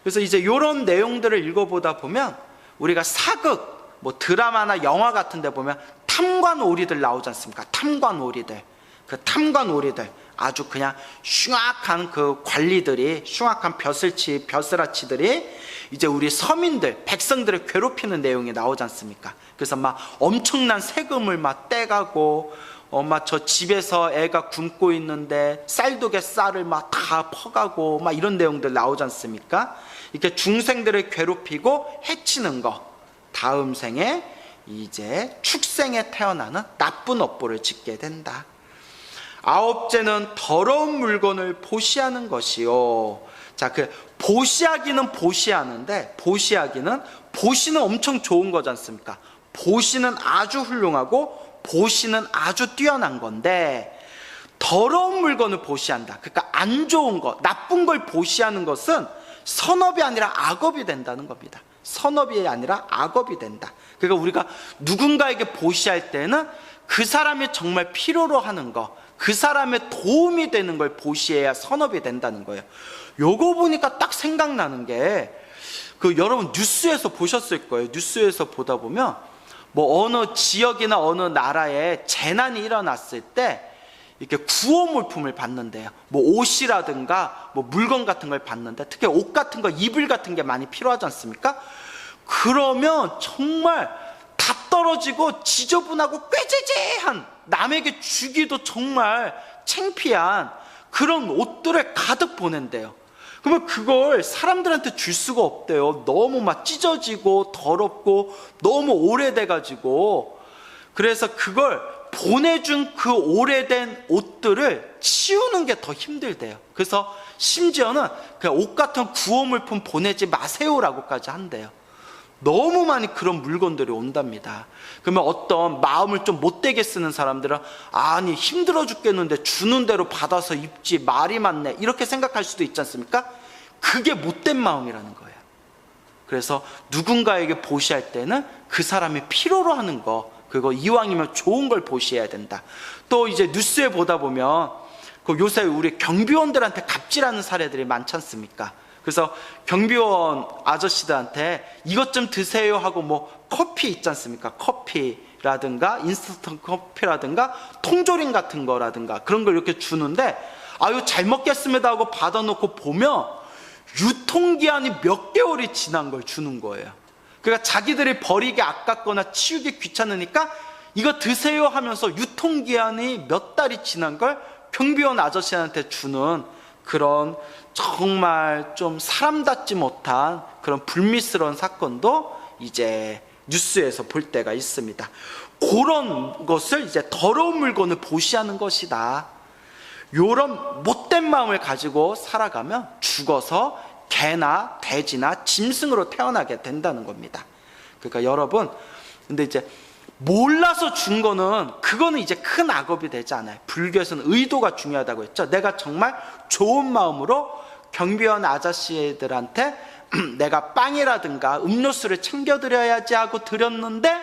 그래서 이제 이런 내용들을 읽어보다 보면 우리가 사극, 드라마나 영화 같은 데 보면 탐관오리들 나오지 않습니까? 탐관오리들, 그 탐관오리들, 아주 그냥 흉악한 그 관리들이, 흉악한 벼슬아치들이 이제 우리 서민들, 백성들을 괴롭히는 내용이 나오지 않습니까? 그래서 막 엄청난 세금을 막 떼가고, 저 집에서 애가 굶고 있는데 쌀독에 쌀을 막 다 퍼가고, 막 이런 내용들 나오지 않습니까? 이렇게 중생들을 괴롭히고 해치는 거, 다음 생에 이제 축생에 태어나는 나쁜 업보를 짓게 된다. 아홉째는 더러운 물건을 보시하는 것이요. 자, 그 보시하기는 보시하는데, 보시는 엄청 좋은 거지 않습니까? 보시는 아주 훌륭하고 보시는 아주 뛰어난 건데, 더러운 물건을 보시한다, 그러니까 안 좋은 것, 나쁜 걸 보시하는 것은 선업이 아니라 악업이 된다는 겁니다. 선업이 아니라 악업이 된다. 그러니까 우리가 누군가에게 보시할 때는 그 사람이 정말 필요로 하는 거, 그 사람의 도움이 되는 걸 보시해야 선업이 된다는 거예요. 요거 보니까 딱 생각나는 게, 여러분 뉴스에서 보셨을 거예요. 뉴스에서 보다 보면 뭐 어느 지역이나 어느 나라에 재난이 일어났을 때 이렇게 구호 물품을 받는데요. 뭐 옷이라든가 뭐 물건 같은 걸 받는데, 특히 옷 같은 거, 이불 같은 게 많이 필요하지 않습니까? 그러면 정말 다 떨어지고 지저분하고 꾀지지한, 남에게 주기도 정말 창피한 그런 옷들을 가득 보낸대요. 그러면 그걸 사람들한테 줄 수가 없대요. 너무 막 찢어지고 더럽고 너무 오래돼가지고. 그래서 그걸 보내준 그 오래된 옷들을 치우는 게 더 힘들대요. 그래서 심지어는 그냥 옷 같은 구호물품 보내지 마세요라고까지 한대요. 너무 많이 그런 물건들이 온답니다. 그러면 어떤 마음을 좀 못되게 쓰는 사람들은, 아니 힘들어 죽겠는데 주는 대로 받아서 입지, 말이 많네, 이렇게 생각할 수도 있지 않습니까? 그게 못된 마음이라는 거예요. 그래서 누군가에게 보시할 때는 그 사람이 필요로 하는 거, 그거 이왕이면 좋은 걸 보시해야 된다. 또 이제 뉴스에 보다 보면 요새 우리 경비원들한테 갑질하는 사례들이 많지 않습니까? 그래서 경비원 아저씨들한테 이것 좀 드세요 하고 뭐 커피 있지 않습니까? 커피라든가 인스턴트 커피라든가 통조림 같은 거라든가 그런 걸 이렇게 주는데, 아유 잘 먹겠습니다 하고 받아놓고 보면 유통기한이 몇 개월이 지난 걸 주는 거예요. 그러니까 자기들이 버리기 아깝거나 치우기 귀찮으니까 이거 드세요 하면서 유통기한이 몇 달이 지난 걸 경비원 아저씨한테 주는, 그런 정말 좀 사람답지 못한 그런 불미스러운 사건도 이제 뉴스에서 볼 때가 있습니다. 그런 것을 이제 더러운 물건을 보시하는 것이다. 이런 못된 마음을 가지고 살아가면 죽어서 개나 돼지나 짐승으로 태어나게 된다는 겁니다. 그러니까 여러분, 근데 이제 몰라서 준 거는, 그거는 이제 큰 악업이 되지 않아요. 불교에서는 의도가 중요하다고 했죠. 내가 정말 좋은 마음으로 경비원 아저씨들한테 내가 빵이라든가 음료수를 챙겨드려야지 하고 드렸는데,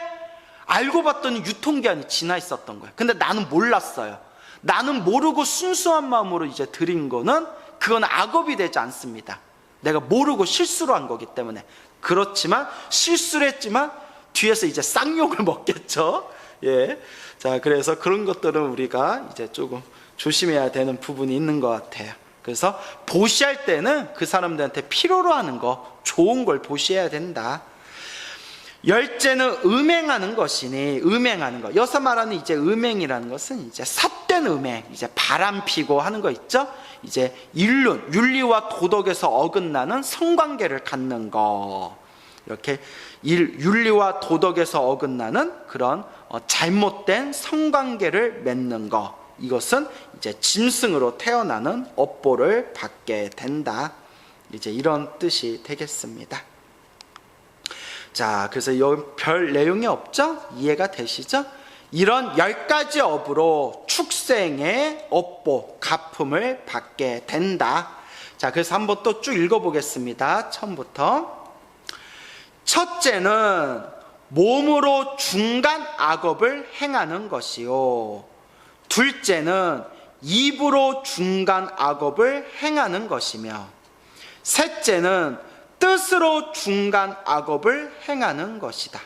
알고 봤더니 유통기한이 지나 있었던 거예요. 근데 나는 몰랐어요. 나는 모르고 순수한 마음으로 이제 드린 거는, 그건 악업이 되지 않습니다. 내가 모르고 실수로 한 거기 때문에. 그렇지만 실수를 했지만 뒤에서 이제 쌍욕을 먹겠죠. 예. 자, 그래서 그런 것들은 우리가 이제 조금 조심해야 되는 부분이 있는 것 같아요. 그래서 보시할 때는 그 사람들한테 필요로 하는 거, 좋은 걸 보시해야 된다. 열째는 음행하는 것이니, 음행하는 것. 여기서 말하는 이제 음행이라는 것은 이제 삿된 음행, 이제 바람 피고 하는 거 있죠? 이제 윤륜, 윤리와 도덕에서 어긋나는 성관계를 갖는 거. 이렇게 윤리와 도덕에서 어긋나는 그런 잘못된 성관계를 맺는 거. 이것은 이제 짐승으로 태어나는 업보를 받게 된다. 이제 이런 뜻이 되겠습니다. 자, 그래서 여기 별 내용이 없죠? 이해가 되시죠? 이런 10가지 업으로 축생의 업보, 가품을 받게 된다. 자, 그래서 한번 또 쭉 읽어보겠습니다. 처음부터. 첫째는 몸으로 중간 악업을 행하는 것이요. 둘째는 입으로 중간 악업을 행하는 것이며, 셋째는 뜻으로 중간 악업을 행하는 것이다.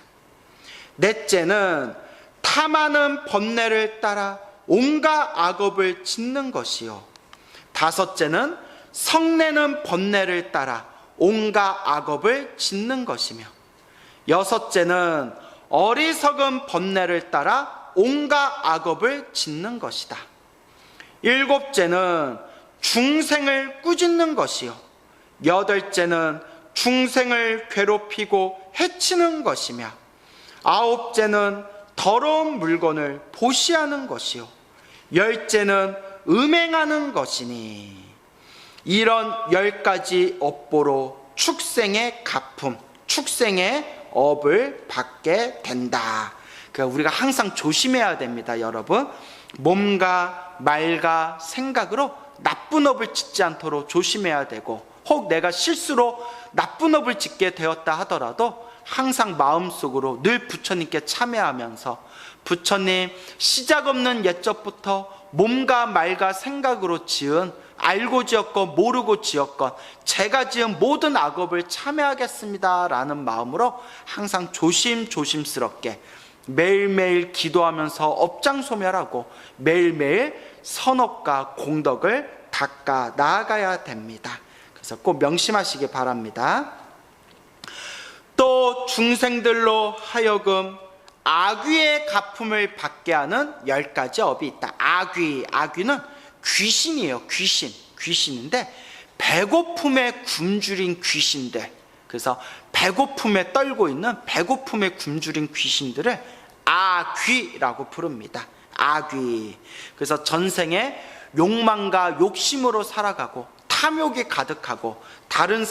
넷째는 탐하는 번뇌를 따라 온갖 악업을 짓는 것이요. 다섯째는 성내는 번뇌를 따라 온갖 악업을 짓는 것이며, 여섯째는 어리석은 번뇌를 따라 온갖 악업을 짓는 것이다. 일곱째는 중생을 꾸짖는 것이요. 여덟째는 중생을 괴롭히고 해치는 것이며, 아홉째는 더러운 물건을 보시하는 것이요. 열째는 음행하는 것이니, 이런 10가지 업보로 축생의 가품, 축생의 업을 받게 된다. 그러니까 우리가 항상 조심해야 됩니다, 여러분. 몸과 말과 생각으로 나쁜 업을 짓지 않도록 조심해야 되고, 혹 내가 실수로 나쁜 업을 짓게 되었다 하더라도 항상 마음속으로 늘 부처님께 참회하면서 부처님, 시작 없는 옛적부터 몸과 말과 생각으로 지은, 알고 지었건 모르고 지었건 제가 지은 모든 악업을 참회하겠습니다 라는 마음으로 항상 조심스럽게 매일매일 기도하면서 업장소멸하고 매일매일 선업과 공덕을 닦아 나아가야 됩니다. 그래서 꼭 명심하시기 바랍니다. 또 중생들로 하여금 악귀의 가품을 받게 하는 10가지 업이 있다. 악귀는 귀신이에요. 귀신인데 배고픔에 굶주린 귀신들, 그래서 배고픔에 떨고 있는 배고픔에 굶주린 귀신들을 악귀라고 부릅니다. 악귀. 그래서 전생에 욕망과 욕심으로 살아가고 탐욕이 가득하고 다른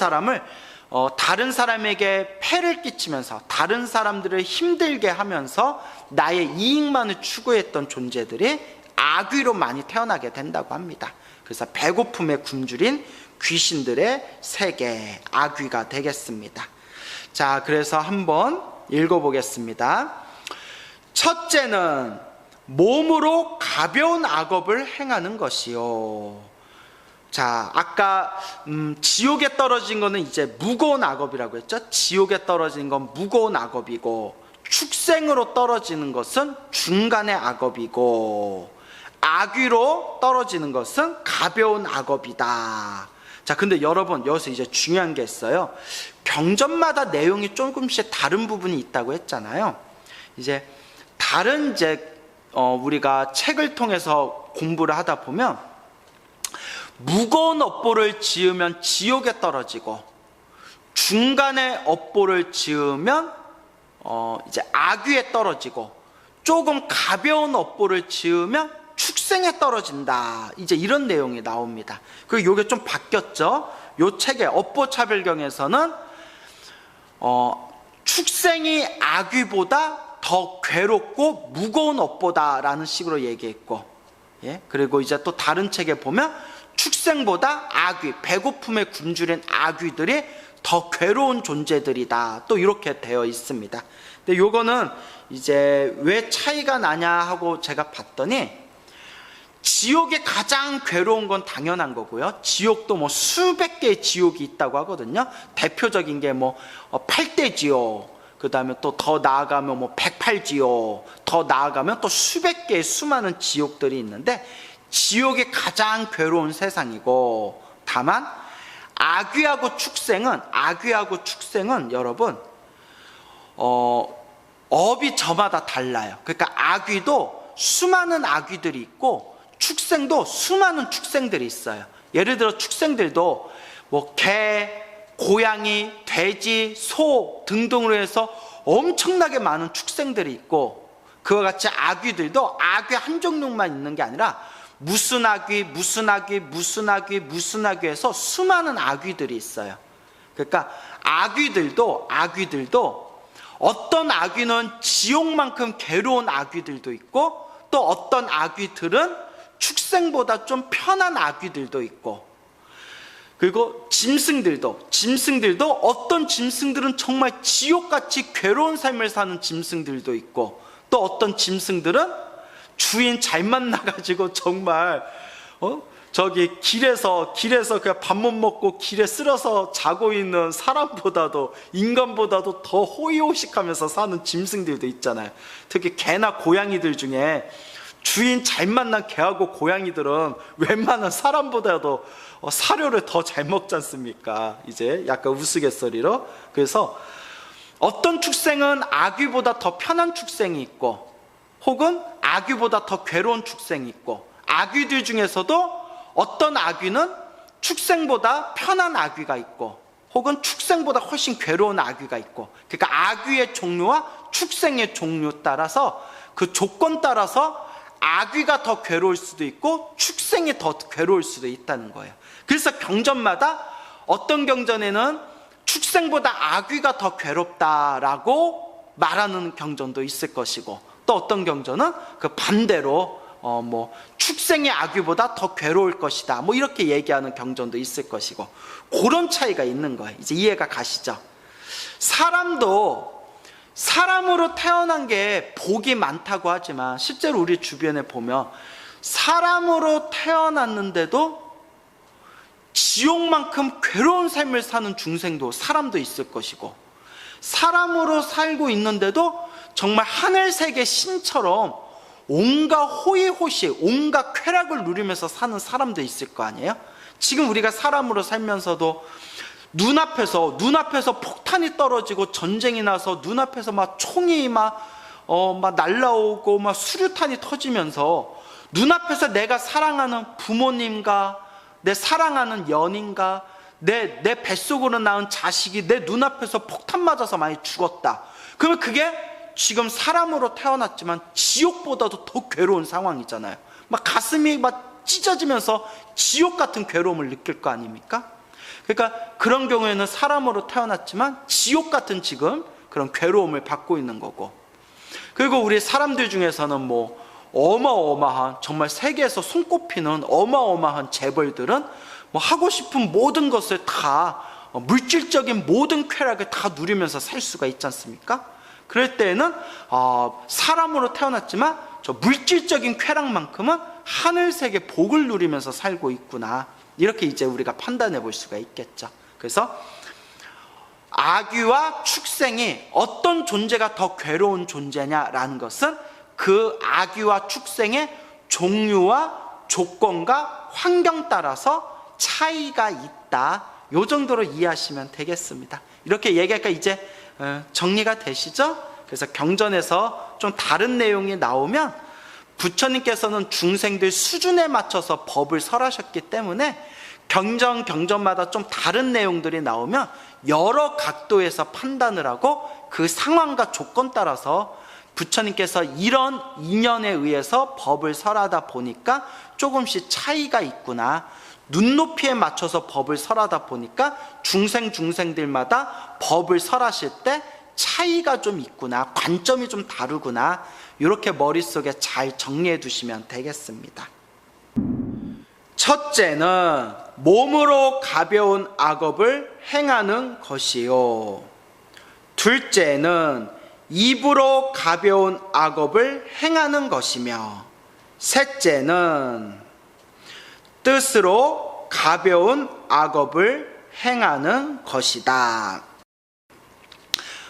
사람에게 폐를 끼치면서 다른 사람들을 힘들게 하면서 나의 이익만을 추구했던 존재들이 악귀로 많이 태어나게 된다고 합니다. 그래서 배고픔에 굶주린 귀신들의 세계, 악귀가 되겠습니다. 자, 그래서 한번 읽어보겠습니다. 첫째는 몸으로 가벼운 악업을 행하는 것이요. 자, 아까 지옥에 떨어진 거는 이제 무거운 악업이라고 했죠. 지옥에 떨어진 건 무거운 악업이고, 축생으로 떨어지는 것은 중간의 악업이고, 악귀로 떨어지는 것은 가벼운 악업이다. 자, 근데 여러분, 여기서 이제 중요한 게 있어요. 경전마다 내용이 조금씩 다른 부분이 있다고 했잖아요. 이제 다른 우리가 책을 통해서 공부를 하다 보면 무거운 업보를 지으면 지옥에 떨어지고, 중간에 업보를 지으면 이제 악귀에 떨어지고, 조금 가벼운 업보를 지으면 축생에 떨어진다. 이제 이런 내용이 나옵니다. 그리고 이게 좀 바뀌었죠. 이 책의 업보차별경에서는 축생이 악귀보다 더 괴롭고 무거운 업보다라는 식으로 얘기했고, 예? 그리고 이제 또 다른 책에 보면 축생보다 악귀, 배고픔에 굶주린 악귀들이 더 괴로운 존재들이다. 또 이렇게 되어 있습니다. 근데 요거는 이제 왜 차이가 나냐 하고 제가 봤더니, 지옥이 가장 괴로운 건 당연한 거고요. 지옥도 뭐 수백 개의 지옥이 있다고 하거든요. 대표적인 게 뭐 8대 지옥, 그 다음에 또 더 나아가면 뭐 108지옥, 더 나아가면 또 수백 개의 수많은 지옥들이 있는데, 지옥이 가장 괴로운 세상이고, 다만 악귀하고 축생은 여러분 업이 저마다 달라요. 그러니까 악귀도 수많은 악귀들이 있고 축생도 수많은 축생들이 있어요. 예를 들어 축생들도 뭐 개, 고양이, 돼지, 소 등등으로 해서 엄청나게 많은 축생들이 있고, 그와 같이 악귀들도 악귀 한 종류만 있는 게 아니라 무슨 악귀 해서 수많은 악귀들이 있어요. 그러니까 악귀들도 어떤 악귀는 지옥만큼 괴로운 악귀들도 있고, 또 어떤 악귀들은 축생보다 좀 편한 악귀들도 있고, 그리고 짐승들도 어떤 짐승들은 정말 지옥같이 괴로운 삶을 사는 짐승들도 있고, 또 어떤 짐승들은 주인 잘 만나가지고 정말 저기 길에서 그냥 밥 못 먹고 길에 쓸어서 자고 있는 사람보다도, 인간보다도 더 호의호식하면서 사는 짐승들도 있잖아요. 특히 개나 고양이들 중에 주인 잘 만난 개하고 고양이들은 웬만한 사람보다도 사료를 더 잘 먹지 않습니까? 이제 약간 우스갯소리로. 그래서 어떤 축생은 악귀보다 더 편한 축생이 있고, 혹은 악귀보다 더 괴로운 축생이 있고, 악귀들 중에서도 어떤 악귀는 축생보다 편한 악귀가 있고, 혹은 축생보다 훨씬 괴로운 악귀가 있고, 그러니까 악귀의 종류와 축생의 종류 따라서, 그 조건 따라서 악귀가 더 괴로울 수도 있고 축생이 더 괴로울 수도 있다는 거예요. 그래서 경전마다 어떤 경전에는 축생보다 악귀가 더 괴롭다라고 말하는 경전도 있을 것이고, 또 어떤 경전은 그 반대로 축생이 아귀보다 더 괴로울 것이다. 이렇게 얘기하는 경전도 있을 것이고, 그런 차이가 있는 거예요. 이제 이해가 가시죠? 사람도 사람으로 태어난 게 복이 많다고 하지만 실제로 우리 주변에 보면 사람으로 태어났는데도 지옥만큼 괴로운 삶을 사는 중생도 사람도 있을 것이고, 사람으로 살고 있는데도 정말 하늘세계 신처럼 온갖 호의호식, 온갖 쾌락을 누리면서 사는 사람도 있을 거 아니에요? 지금 우리가 사람으로 살면서도 눈앞에서 폭탄이 떨어지고 전쟁이 나서 눈앞에서 막 총이 막 날라오고 막 수류탄이 터지면서 눈앞에서 내가 사랑하는 부모님과 내 사랑하는 연인과 내 뱃속으로 낳은 자식이 내 눈앞에서 폭탄 맞아서 많이 죽었다. 그러면 그게 지금 사람으로 태어났지만 지옥보다도 더 괴로운 상황이잖아요. 막 가슴이 막 찢어지면서 지옥 같은 괴로움을 느낄 거 아닙니까? 그러니까 그런 경우에는 사람으로 태어났지만 지옥 같은 지금 그런 괴로움을 받고 있는 거고, 그리고 우리 사람들 중에서는 어마어마한, 정말 세계에서 손꼽히는 어마어마한 재벌들은 하고 싶은 모든 것을 다, 물질적인 모든 쾌락을 다 누리면서 살 수가 있지 않습니까? 그럴 때에는 사람으로 태어났지만 저 물질적인 쾌락만큼은 하늘세계 복을 누리면서 살고 있구나, 이렇게 이제 우리가 판단해 볼 수가 있겠죠. 그래서 아귀와 축생이 어떤 존재가 더 괴로운 존재냐라는 것은 그 아귀와 축생의 종류와 조건과 환경 따라서 차이가 있다, 요 정도로 이해하시면 되겠습니다. 이렇게 얘기하니까 이제 정리가 되시죠? 그래서 경전에서 좀 다른 내용이 나오면 부처님께서는 중생들 수준에 맞춰서 법을 설하셨기 때문에 경전마다 좀 다른 내용들이 나오면 여러 각도에서 판단을 하고 그 상황과 조건 따라서 부처님께서 이런 인연에 의해서 법을 설하다 보니까 조금씩 차이가 있구나, 눈높이에 맞춰서 법을 설하다 보니까 중생들마다 법을 설하실 때 차이가 좀 있구나, 관점이 좀 다르구나, 이렇게 머릿속에 잘 정리해 두시면 되겠습니다. 첫째는 몸으로 가벼운 악업을 행하는 것이요, 둘째는 입으로 가벼운 악업을 행하는 것이며, 셋째는 뜻으로 가벼운 악업을 행하는 것이다.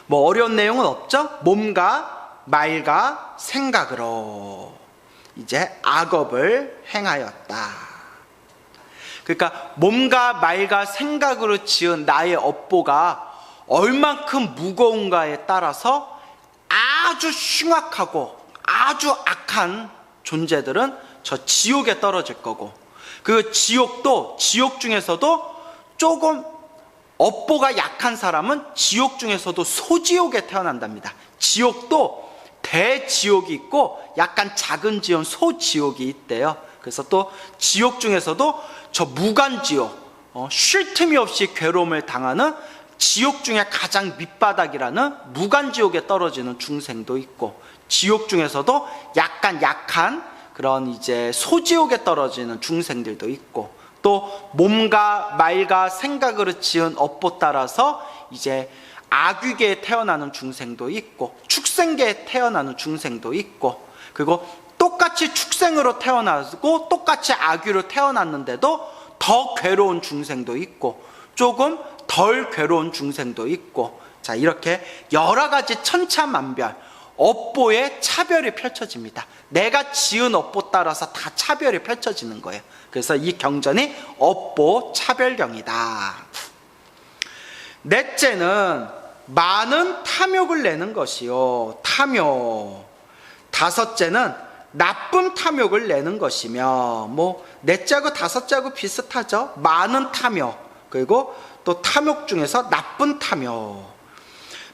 어려운 내용은 없죠? 몸과 말과 생각으로 이제 악업을 행하였다. 그러니까 몸과 말과 생각으로 지은 나의 업보가 얼만큼 무거운가에 따라서 아주 흉악하고 아주 악한 존재들은 저 지옥에 떨어질 거고, 그 지옥 중에서도 조금 업보가 약한 사람은 지옥 중에서도 소지옥에 태어난답니다. 지옥도 대지옥이 있고 약간 작은 지옥, 소지옥이 있대요. 그래서 또 지옥 중에서도 저 무간지옥, 쉴 틈이 없이 괴로움을 당하는 지옥 중에 가장 밑바닥이라는 무간지옥에 떨어지는 중생도 있고, 지옥 중에서도 약간 약한 그런 이제 소지옥에 떨어지는 중생들도 있고, 또 몸과 말과 생각으로 지은 업보 따라서 이제 아귀계에 태어나는 중생도 있고, 축생계에 태어나는 중생도 있고, 그리고 똑같이 축생으로 태어나고 똑같이 아귀로 태어났는데도 더 괴로운 중생도 있고, 조금 덜 괴로운 중생도 있고, 자, 이렇게 여러 가지 천차만별 업보의 차별이 펼쳐집니다. 내가 지은 업보 따라서 다 차별이 펼쳐지는 거예요. 그래서 이 경전이 업보 차별경이다. 넷째는 많은 탐욕을 내는 것이요, 탐욕. 다섯째는 나쁜 탐욕을 내는 것이며, 넷째하고 다섯째하고 비슷하죠. 많은 탐욕, 그리고 또 탐욕 중에서 나쁜 탐욕,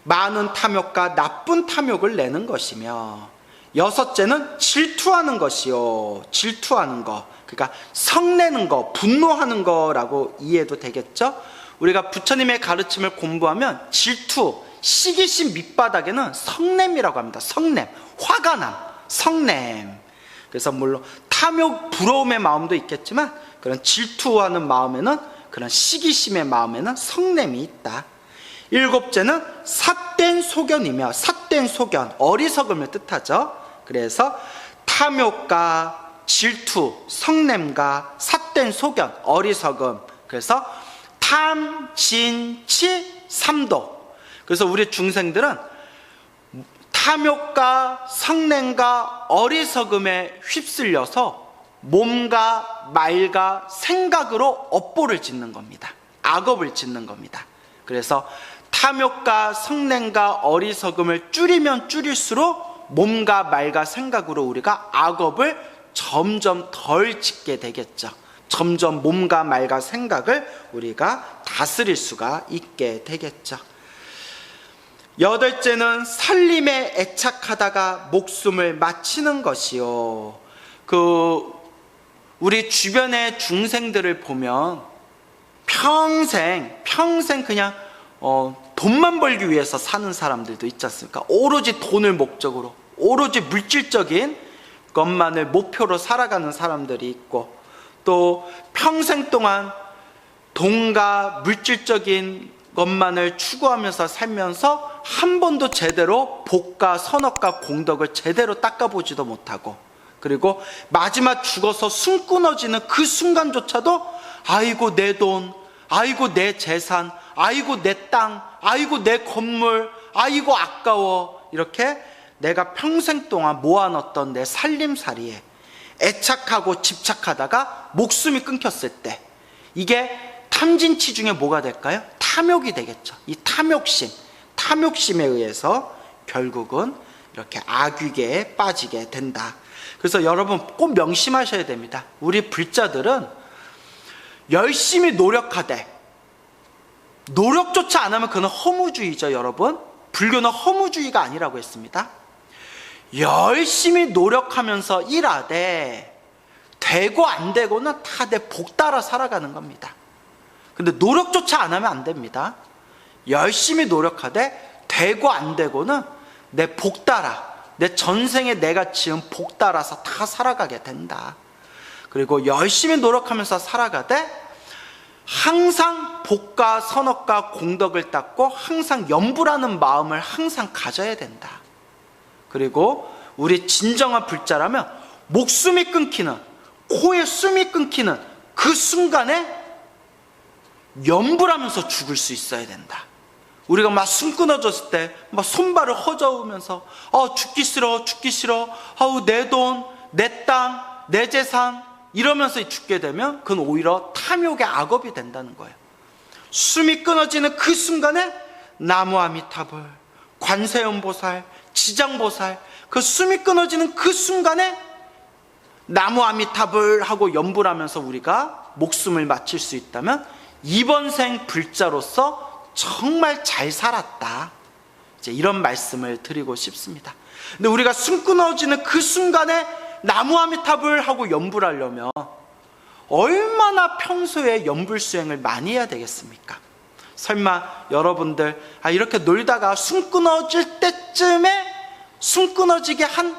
많은 탐욕과 나쁜 탐욕을 내는 것이며, 여섯째는 질투하는 것이요, 질투하는 거. 그러니까 성내는 거, 분노하는 거라고 이해도 되겠죠? 우리가 부처님의 가르침을 공부하면 질투, 시기심 밑바닥에는 성냄이라고 합니다. 성냄, 화가 남, 성냄. 그래서 물론 탐욕, 부러움의 마음도 있겠지만 그런 질투하는 마음에는, 그런 시기심의 마음에는 성냄이 있다. 일곱째는 삿된 소견이며, 삿된 소견, 어리석음을 뜻하죠. 그래서 탐욕과 질투, 성냄과 삿된 소견, 어리석음. 그래서 탐, 진, 치, 삼도. 그래서 우리 중생들은 탐욕과 성냄과 어리석음에 휩쓸려서 몸과 말과 생각으로 업보를 짓는 겁니다. 악업을 짓는 겁니다. 그래서 탐욕과 성냄과 어리석음을 줄이면 줄일수록 몸과 말과 생각으로 우리가 악업을 점점 덜 짓게 되겠죠. 점점 몸과 말과 생각을 우리가 다스릴 수가 있게 되겠죠. 여덟째는 살림에 애착하다가 목숨을 마치는 것이요. 우리 주변의 중생들을 보면 평생 그냥 돈만 벌기 위해서 사는 사람들도 있지 않습니까? 오로지 돈을 목적으로, 오로지 물질적인 것만을 목표로 살아가는 사람들이 있고, 또 평생 동안 돈과 물질적인 것만을 추구하면서 살면서 한 번도 제대로 복과 선업과 공덕을 제대로 닦아보지도 못하고, 그리고 마지막 죽어서 숨 끊어지는 그 순간조차도 아이고 내 돈, 아이고 내 재산, 아이고 내 땅, 아이고 내 건물, 아이고 아까워, 이렇게 내가 평생 동안 모아놨던 내 살림살이에 애착하고 집착하다가 목숨이 끊겼을 때, 이게 탐진치 중에 뭐가 될까요? 탐욕이 되겠죠. 이 탐욕심에 의해서 결국은 이렇게 악귀계에 빠지게 된다. 그래서 여러분 꼭 명심하셔야 됩니다. 우리 불자들은 열심히 노력하되 노력조차 안 하면 그는 허무주의죠. 여러분, 불교는 허무주의가 아니라고 했습니다. 열심히 노력하면서 일하되 되고 안 되고는 다 내 복 따라 살아가는 겁니다. 근데 노력조차 안 하면 안 됩니다. 열심히 노력하되 되고 안 되고는 내 복 따라, 내 전생에 내가 지은 복 따라서 다 살아가게 된다. 그리고 열심히 노력하면서 살아가되 항상 복과 선업과 공덕을 닦고 항상 염불하는 마음을 항상 가져야 된다. 그리고 우리 진정한 불자라면 목숨이 끊기는, 코에 숨이 끊기는 그 순간에 염불하면서 죽을 수 있어야 된다. 우리가 막 숨 끊어졌을 때 막 손발을 허저으면서 죽기 싫어, 아우 내 돈, 내 땅, 내 재산 이러면서 죽게 되면 그건 오히려 탐욕의 악업이 된다는 거예요. 숨이 끊어지는 그 순간에 나무아미타불, 관세음보살, 지장보살, 그 숨이 끊어지는 그 순간에 나무아미타불 하고 염불하면서 우리가 목숨을 마칠 수 있다면 이번 생 불자로서 정말 잘 살았다, 이제 이런 말씀을 드리고 싶습니다. 근데 우리가 숨 끊어지는 그 순간에 나무아미타불 하고 염불하려면 얼마나 평소에 염불 수행을 많이 해야 되겠습니까? 설마 여러분들 이렇게 놀다가 숨 끊어질 때쯤에 숨 끊어지게 한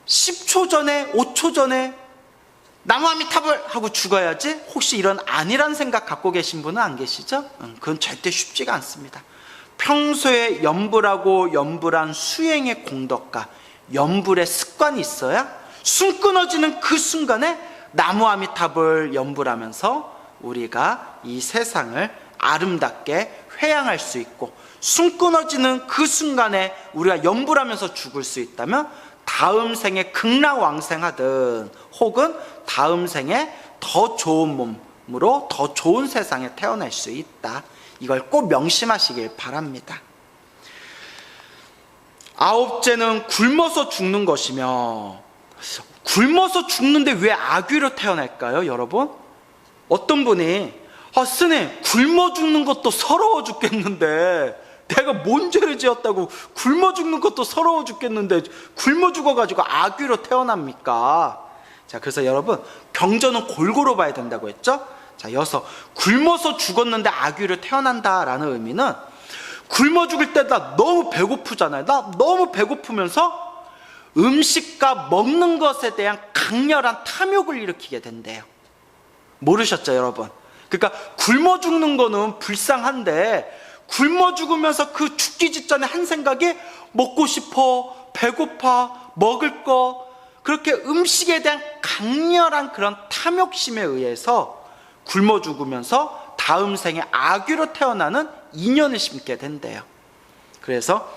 10초 전에, 5초 전에 나무아미타불 하고 죽어야지, 혹시 이런 안일한 생각 갖고 계신 분은 안 계시죠? 그건 절대 쉽지가 않습니다. 평소에 염불하고 염불한 수행의 공덕과 염불의 습관이 있어야 숨 끊어지는 그 순간에 나무아미타불 염불하면서 우리가 이 세상을 아름답게 회양할 수 있고, 숨 끊어지는 그 순간에 우리가 염불하면서 죽을 수 있다면 다음 생에 극락왕생하든 혹은 다음 생에 더 좋은 몸으로 더 좋은 세상에 태어날 수 있다. 이걸 꼭 명심하시길 바랍니다. 아홉째는 굶어서 죽는 것이며, 굶어서 죽는데 왜 악귀로 태어날까요, 여러분? 어떤 분이 스님, 굶어 죽는 것도 서러워 죽겠는데 내가 뭔 죄를 지었다고 굶어 죽는 것도 서러워 죽겠는데 굶어 죽어가지고 악귀로 태어납니까? 자, 그래서 여러분 경전은 골고루 봐야 된다고 했죠? 자, 여기서 굶어서 죽었는데 악귀로 태어난다라는 의미는 굶어 죽을 때 나 너무 배고프잖아요. 나 너무 배고프면서 음식과 먹는 것에 대한 강렬한 탐욕을 일으키게 된대요. 모르셨죠, 여러분? 그러니까 굶어 죽는 거는 불쌍한데 굶어 죽으면서 그 죽기 직전에 한 생각이 먹고 싶어, 배고파, 먹을 거, 그렇게 음식에 대한 강렬한 그런 탐욕심에 의해서 굶어 죽으면서 다음 생에 아귀로 태어나는 인연을 심게 된대요. 그래서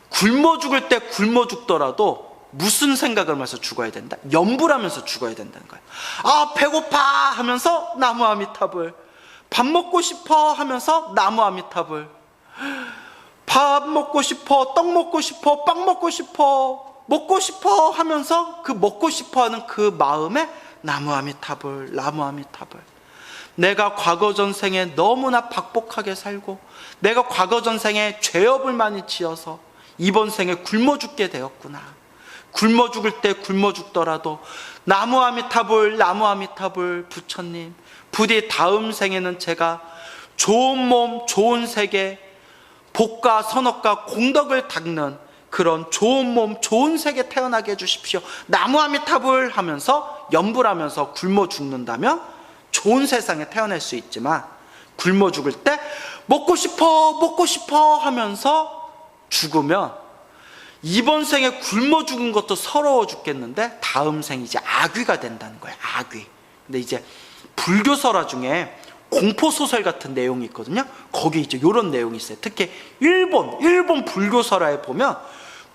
굶어 죽을 때 굶어 죽더라도 무슨 생각을 하면서 죽어야 된다? 염불하면서 죽어야 된다는 거예요. 아, 배고파 하면서 나무 아미타불, 밥 먹고 싶어 하면서 나무 아미타불, 밥 먹고 싶어, 떡 먹고 싶어, 빵 먹고 싶어 하면서 그 먹고 싶어 하는 그 마음에 나무 아미타불, 나무 아미타불. 내가 과거 전생에 너무나 박복하게 살고 내가 과거 전생에 죄업을 많이 지어서 이번 생에 굶어 죽게 되었구나. 굶어 죽을 때 굶어 죽더라도 나무 아미타불, 나무 아미타불, 부처님, 부디 다음 생에는 제가 좋은 몸, 좋은 세계, 복과 선업과 공덕을 닦는 그런 좋은 몸, 좋은 세계 태어나게 해주십시오. 나무 아미타불 하면서 염불하면서 굶어 죽는다면 좋은 세상에 태어날 수 있지만 굶어 죽을 때 먹고 싶어 하면서 죽으면 이번 생에 굶어 죽은 것도 서러워 죽겠는데 다음 생 이제 아귀가 된다는 거예요. 아귀. 근데 이제 불교설화 중에 공포소설 같은 내용이 있거든요. 거기 이제 이런 내용이 있어요. 특히 일본 불교설화에 보면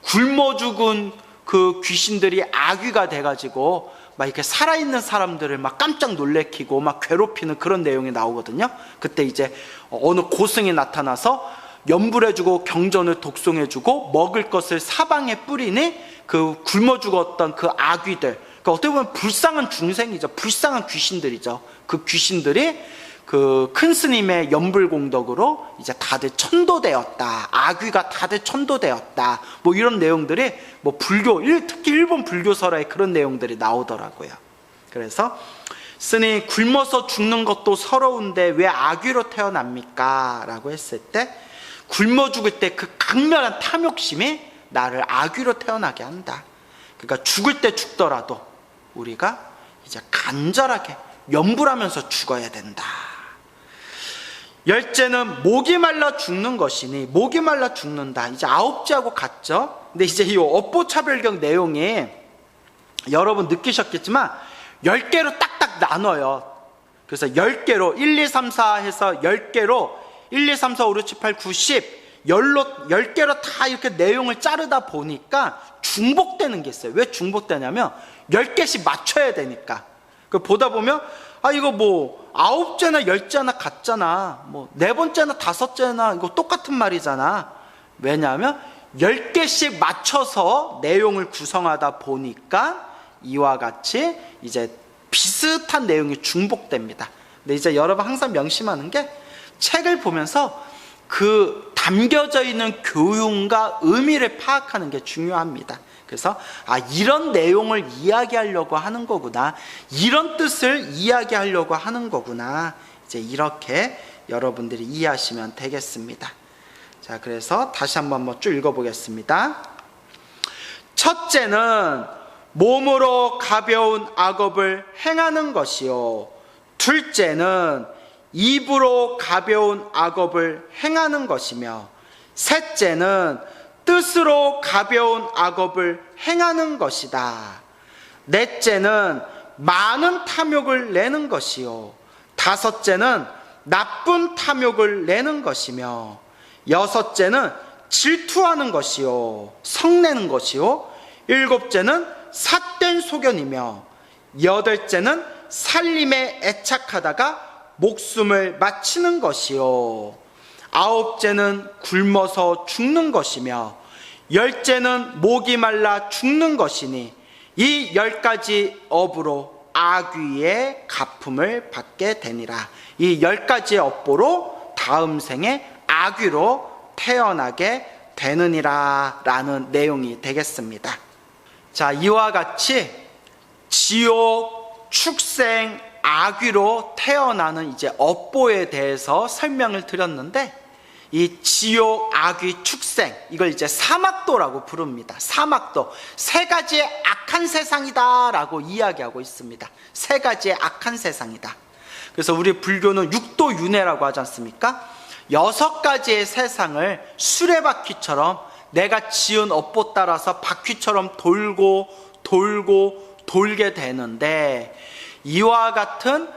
굶어 죽은 그 귀신들이 아귀가 돼가지고 막 이렇게 살아있는 사람들을 막 깜짝 놀래키고 막 괴롭히는 그런 내용이 나오거든요. 그때 이제 어느 고승이 나타나서 염불해주고 경전을 독송해주고 먹을 것을 사방에 뿌리니 그 굶어 죽었던 그 아귀들, 그러니까 어떻게 보면 불쌍한 중생이죠. 불쌍한 귀신들이죠. 그 귀신들이 그 큰 스님의 염불공덕으로 이제 다들 천도되었다, 아귀가 다들 천도되었다, 뭐 이런 내용들이 뭐 불교, 특히 일본 불교설화에 그런 내용들이 나오더라고요. 그래서 스님, 굶어서 죽는 것도 서러운데 왜 아귀로 태어납니까? 라고 했을 때 굶어 죽을 때 그 강렬한 탐욕심이 나를 아귀로 태어나게 한다. 그러니까 죽을 때 죽더라도 우리가 이제 간절하게 염불하면서 죽어야 된다. 열째는 목이 말라 죽는 것이니, 목이 말라 죽는다. 이제 아홉째하고 같죠? 근데 이제 이 업보차별경 내용이 여러분 느끼셨겠지만 10개로 딱딱 나눠요. 그래서 10개로 1, 2, 3, 4 해서 10개로 1, 2, 3, 4, 5, 6, 7, 8, 9, 10 10개로 다 이렇게 내용을 자르다 보니까 중복되는 게 있어요. 왜 중복되냐면 10개씩 맞춰야 되니까. 그 보다 보면 아, 이거 뭐 9째나 10째나 같잖아, 뭐 4번째나 5째나 이거 똑같은 말이잖아. 왜냐하면 10개씩 맞춰서 내용을 구성하다 보니까 이와 같이 이제 비슷한 내용이 중복됩니다. 근데 이제 여러분 항상 명심하는 게 책을 보면서 그 담겨져 있는 교훈과 의미를 파악하는 게 중요합니다. 그래서 아, 이런 내용을 이야기하려고 하는 거구나, 이런 뜻을 이야기하려고 하는 거구나, 이제 이렇게 여러분들이 이해하시면 되겠습니다. 자, 그래서 다시 한번 쭉 읽어보겠습니다. 첫째는 몸으로 가벼운 악업을 행하는 것이요, 둘째는 입으로 가벼운 악업을 행하는 것이며, 셋째는 뜻으로 가벼운 악업을 행하는 것이다. 넷째는 많은 탐욕을 내는 것이요, 다섯째는 나쁜 탐욕을 내는 것이며, 여섯째는 질투하는 것이요, 성내는 것이요, 일곱째는 삿된 소견이며, 여덟째는 살림에 애착하다가 목숨을 마치는 것이요, 아홉째는 굶어서 죽는 것이며, 열째는 목이 말라 죽는 것이니 이 10가지 업으로 아귀의 가품을 받게 되니라. 이 10가지의 업보로 다음 생에 아귀로 태어나게 되느니라 라는 내용이 되겠습니다. 자, 이와 같이 지옥, 축생, 아귀로 태어나는 이제 업보에 대해서 설명을 드렸는데, 이 지옥, 악귀, 축생, 이걸 이제 사막도라고 부릅니다. 사막도, 세 가지의 악한 세상이다 라고 이야기하고 있습니다. 세 가지의 악한 세상이다. 그래서 우리 불교는 육도윤회라고 하지 않습니까? 6가지의 세상을 수레바퀴처럼 내가 지은 업보 따라서 바퀴처럼 돌고 돌게 되는데, 이와 같은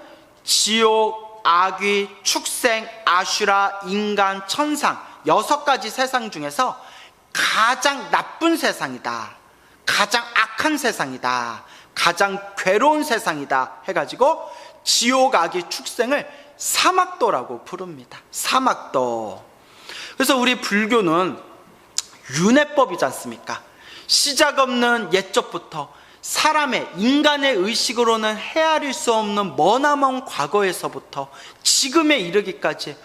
지옥, 악귀, 축생, 아슈라, 인간, 천상 6가지 세상 중에서 가장 나쁜 세상이다, 가장 악한 세상이다, 가장 괴로운 세상이다 해가지고 지옥, 악귀, 축생을 사막도라고 부릅니다. 사막도. 그래서 우리 불교는 윤회법이지 않습니까? 시작 없는 옛적부터 사람의, 인간의 의식으로는 헤아릴 수 없는 머나먼 과거에서부터 지금에 이르기까지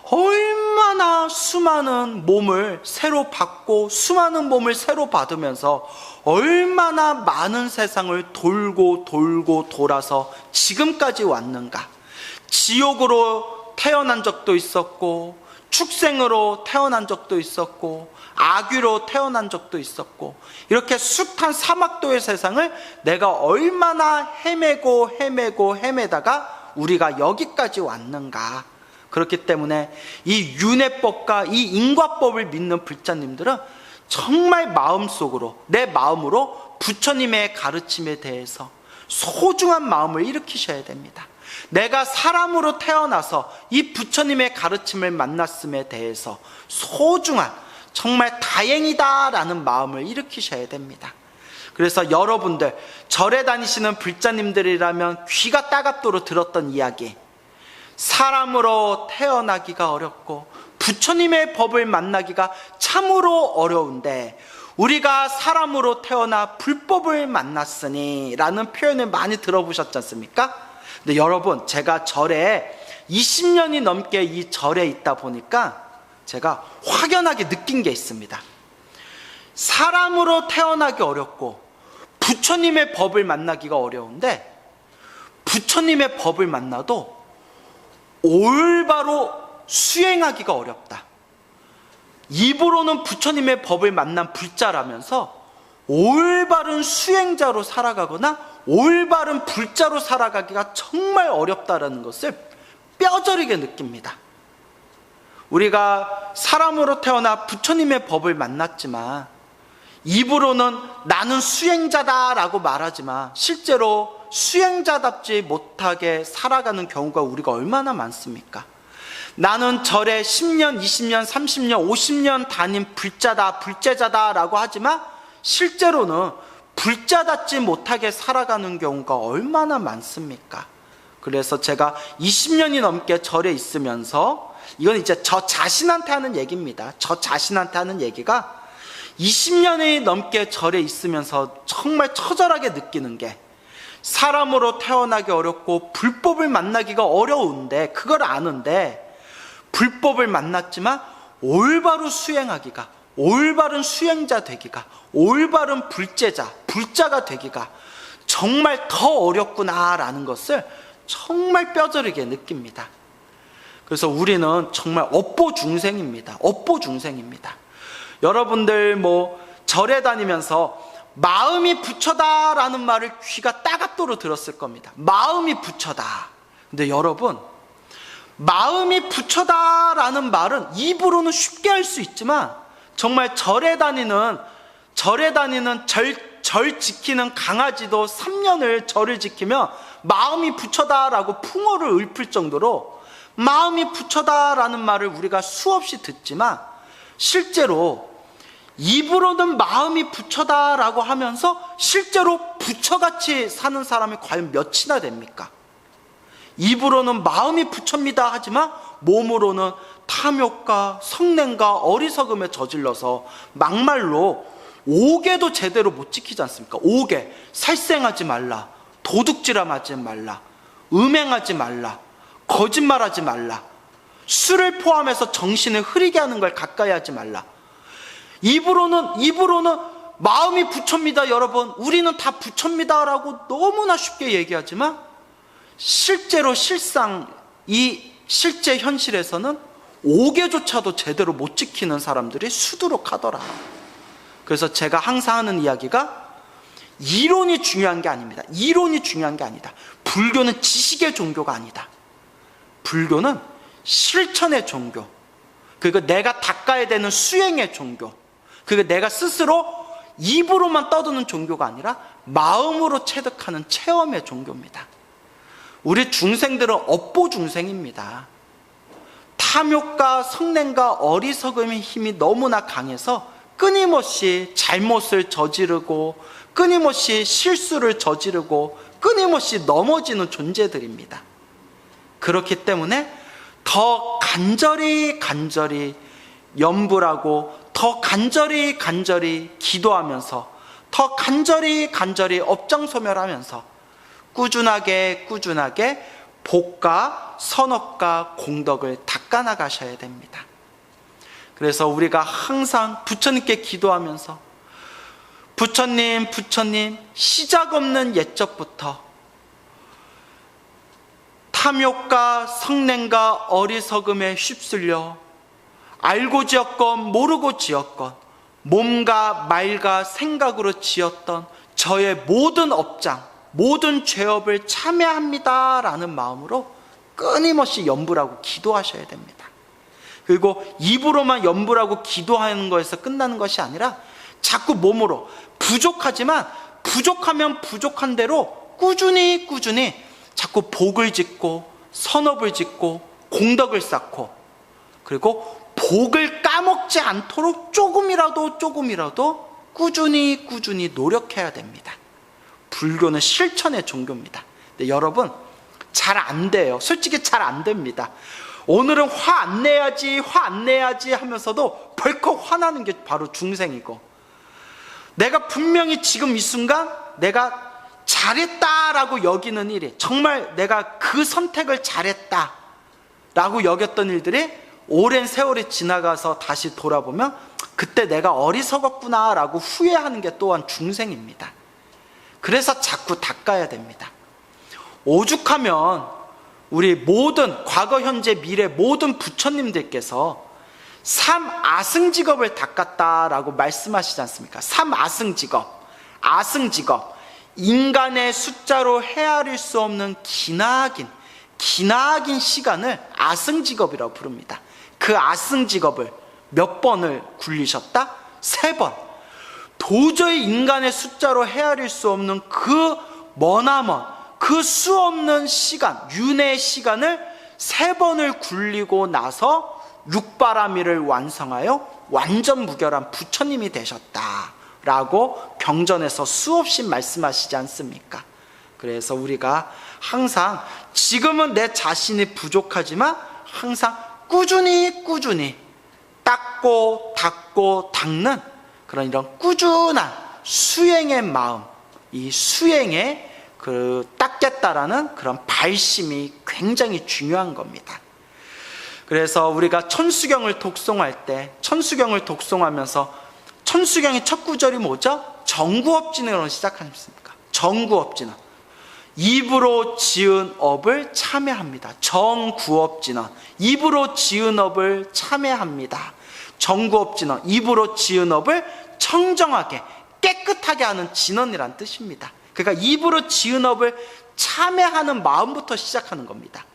얼마나 수많은 몸을 새로 받고 수많은 몸을 새로 받으면서 얼마나 많은 세상을 돌고 돌아서 지금까지 왔는가. 지옥으로 태어난 적도 있었고, 축생으로 태어난 적도 있었고, 악귀로 태어난 적도 있었고, 이렇게 숱한 사막도의 세상을 내가 얼마나 헤매다가 우리가 여기까지 왔는가. 그렇기 때문에 이 윤회법과 이 인과법을 믿는 불자님들은 정말 마음속으로, 내 마음으로 부처님의 가르침에 대해서 소중한 마음을 일으키셔야 됩니다. 내가 사람으로 태어나서 이 부처님의 가르침을 만났음에 대해서 소중한, 정말 다행이다라는 마음을 일으키셔야 됩니다. 그래서 여러분들, 절에 다니시는 불자님들이라면 귀가 따갑도록 들었던 이야기, 사람으로 태어나기가 어렵고 부처님의 법을 만나기가 참으로 어려운데 우리가 사람으로 태어나 불법을 만났으니 라는 표현을 많이 들어보셨지 않습니까? 근데 여러분, 제가 절에 20년이 넘게 이 절에 있다 보니까 제가 확연하게 느낀 게 있습니다. 사람으로 태어나기 어렵고 부처님의 법을 만나기가 어려운데, 부처님의 법을 만나도 올바로 수행하기가 어렵다. 입으로는 부처님의 법을 만난 불자라면서 올바른 수행자로 살아가거나 올바른 불자로 살아가기가 정말 어렵다라는 것을 뼈저리게 느낍니다. 우리가 사람으로 태어나 부처님의 법을 만났지만 입으로는 나는 수행자다라고 말하지만 실제로 수행자답지 못하게 살아가는 경우가 우리가 얼마나 많습니까? 나는 절에 10년, 20년, 30년, 50년 다닌 불자다, 불제자다라고 하지만 실제로는 불자답지 못하게 살아가는 경우가 얼마나 많습니까? 그래서 제가 20년이 넘게 절에 있으면서, 이건 이제 저 자신한테 하는 얘기입니다. 저 자신한테 하는 얘기가 20년이 넘게 절에 있으면서 정말 처절하게 느끼는 게, 사람으로 태어나기 어렵고 불법을 만나기가 어려운데, 그걸 아는데 불법을 만났지만 올바로 수행하기가, 올바른 수행자 되기가, 올바른 불제자, 불자가 되기가 정말 더 어렵구나라는 것을 정말 뼈저리게 느낍니다. 그래서 우리는 정말 업보 중생입니다. 업보 중생입니다. 여러분들 절에 다니면서 마음이 부처다라는 말을 귀가 따갑도록 들었을 겁니다. 마음이 부처다. 근데 여러분, 마음이 부처다라는 말은 입으로는 쉽게 할 수 있지만 정말 절에 다니는 절 지키는 강아지도 3년을 절을 지키면 마음이 부처다라고 풍어를 읊을 정도로 마음이 부처다라는 말을 우리가 수없이 듣지만 실제로 입으로는 마음이 부처다라고 하면서 실제로 부처같이 사는 사람이 과연 몇이나 됩니까? 입으로는 마음이 부처입니다 하지만 몸으로는 탐욕과 성냄과 어리석음에 저질러서 막말로 5개도 제대로 못 지키지 않습니까? 5개, 살생하지 말라, 도둑질하지 말라, 음행하지 말라, 거짓말하지 말라, 술을 포함해서 정신을 흐리게 하는 걸 가까이 하지 말라. 입으로는 마음이 부처입니다. 여러분, 우리는 다 부처입니다 라고 너무나 쉽게 얘기하지만 실제로 실제 현실에서는 5계조차도 제대로 못 지키는 사람들이 수두룩 하더라. 그래서 제가 항상 하는 이야기가 이론이 중요한 게 아닙니다. 이론이 중요한 게 아니다. 불교는 지식의 종교가 아니다. 불교는 실천의 종교, 그리고 내가 닦아야 되는 수행의 종교, 그리고 내가 스스로 입으로만 떠드는 종교가 아니라 마음으로 체득하는 체험의 종교입니다. 우리 중생들은 업보 중생입니다. 탐욕과 성냄과 어리석음의 힘이 너무나 강해서 끊임없이 잘못을 저지르고 끊임없이 실수를 저지르고 끊임없이 넘어지는 존재들입니다. 그렇기 때문에 더 간절히 염불하고 더 간절히 기도하면서 더 간절히 업장소멸하면서 꾸준하게 복과 선업과 공덕을 닦아나가셔야 됩니다. 그래서 우리가 항상 부처님께 기도하면서 부처님 시작 없는 옛적부터 탐욕과 성냄과 어리석음에 휩쓸려 알고 지었건 모르고 지었건 몸과 말과 생각으로 지었던 저의 모든 업장, 모든 죄업을 참회합니다 라는 마음으로 끊임없이 염불하고 기도하셔야 됩니다. 그리고 입으로만 염불하고 기도하는 것에서 끝나는 것이 아니라 자꾸 몸으로 부족하지만 부족하면 부족한 대로 꾸준히 자꾸 복을 짓고 선업을 짓고 공덕을 쌓고, 그리고 복을 까먹지 않도록 조금이라도 꾸준히 노력해야 됩니다. 불교는 실천의 종교입니다. 근데 여러분 잘 안 돼요. 솔직히 잘 안 됩니다. 오늘은 화 안 내야지 하면서도 벌컥 화나는 게 바로 중생이고, 내가 분명히 지금 이 순간 내가 잘했다라고 여기는 일이, 정말 내가 그 선택을 잘했다라고 여겼던 일들이 오랜 세월이 지나가서 다시 돌아보면 그때 내가 어리석었구나라고 후회하는 게 또한 중생입니다. 그래서 자꾸 닦아야 됩니다. 오죽하면 우리 모든 과거 현재 미래 모든 부처님들께서 삼아승직업을 닦았다라고 말씀하시지 않습니까? 삼아승직업, 아승직업, 인간의 숫자로 헤아릴 수 없는 기나긴 시간을 아승직업이라고 부릅니다. 그 아승직업을 몇 번을 굴리셨다? 3번. 도저히 인간의 숫자로 헤아릴 수 없는 그 머나먼 그 수 없는 시간, 윤회의 시간을 3번을 굴리고 나서 육바라밀을 완성하여 완전 무결한 부처님이 되셨다라고 경전에서 수없이 말씀하시지 않습니까? 그래서 우리가 항상 지금은 내 자신이 부족하지만 항상 꾸준히 닦고 닦는 그런 이런 꾸준한 수행의 마음, 이 수행에 닦겠다라는 그런 발심이 굉장히 중요한 겁니다. 그래서 우리가 천수경을 독송할 때, 천수경을 독송하면서 천수경의 첫 구절이 뭐죠? 정구업진으로 시작하십니까? 정구업진언. 입으로 지은 업을 참회합니다. 정구업진언. 입으로 지은 업을 참회합니다. 정구업진언. 입으로 지은 업을 청정하게 깨끗하게 하는 진언이란 뜻입니다. 그러니까 입으로 지은 업을 참회하는 마음부터 시작하는 겁니다.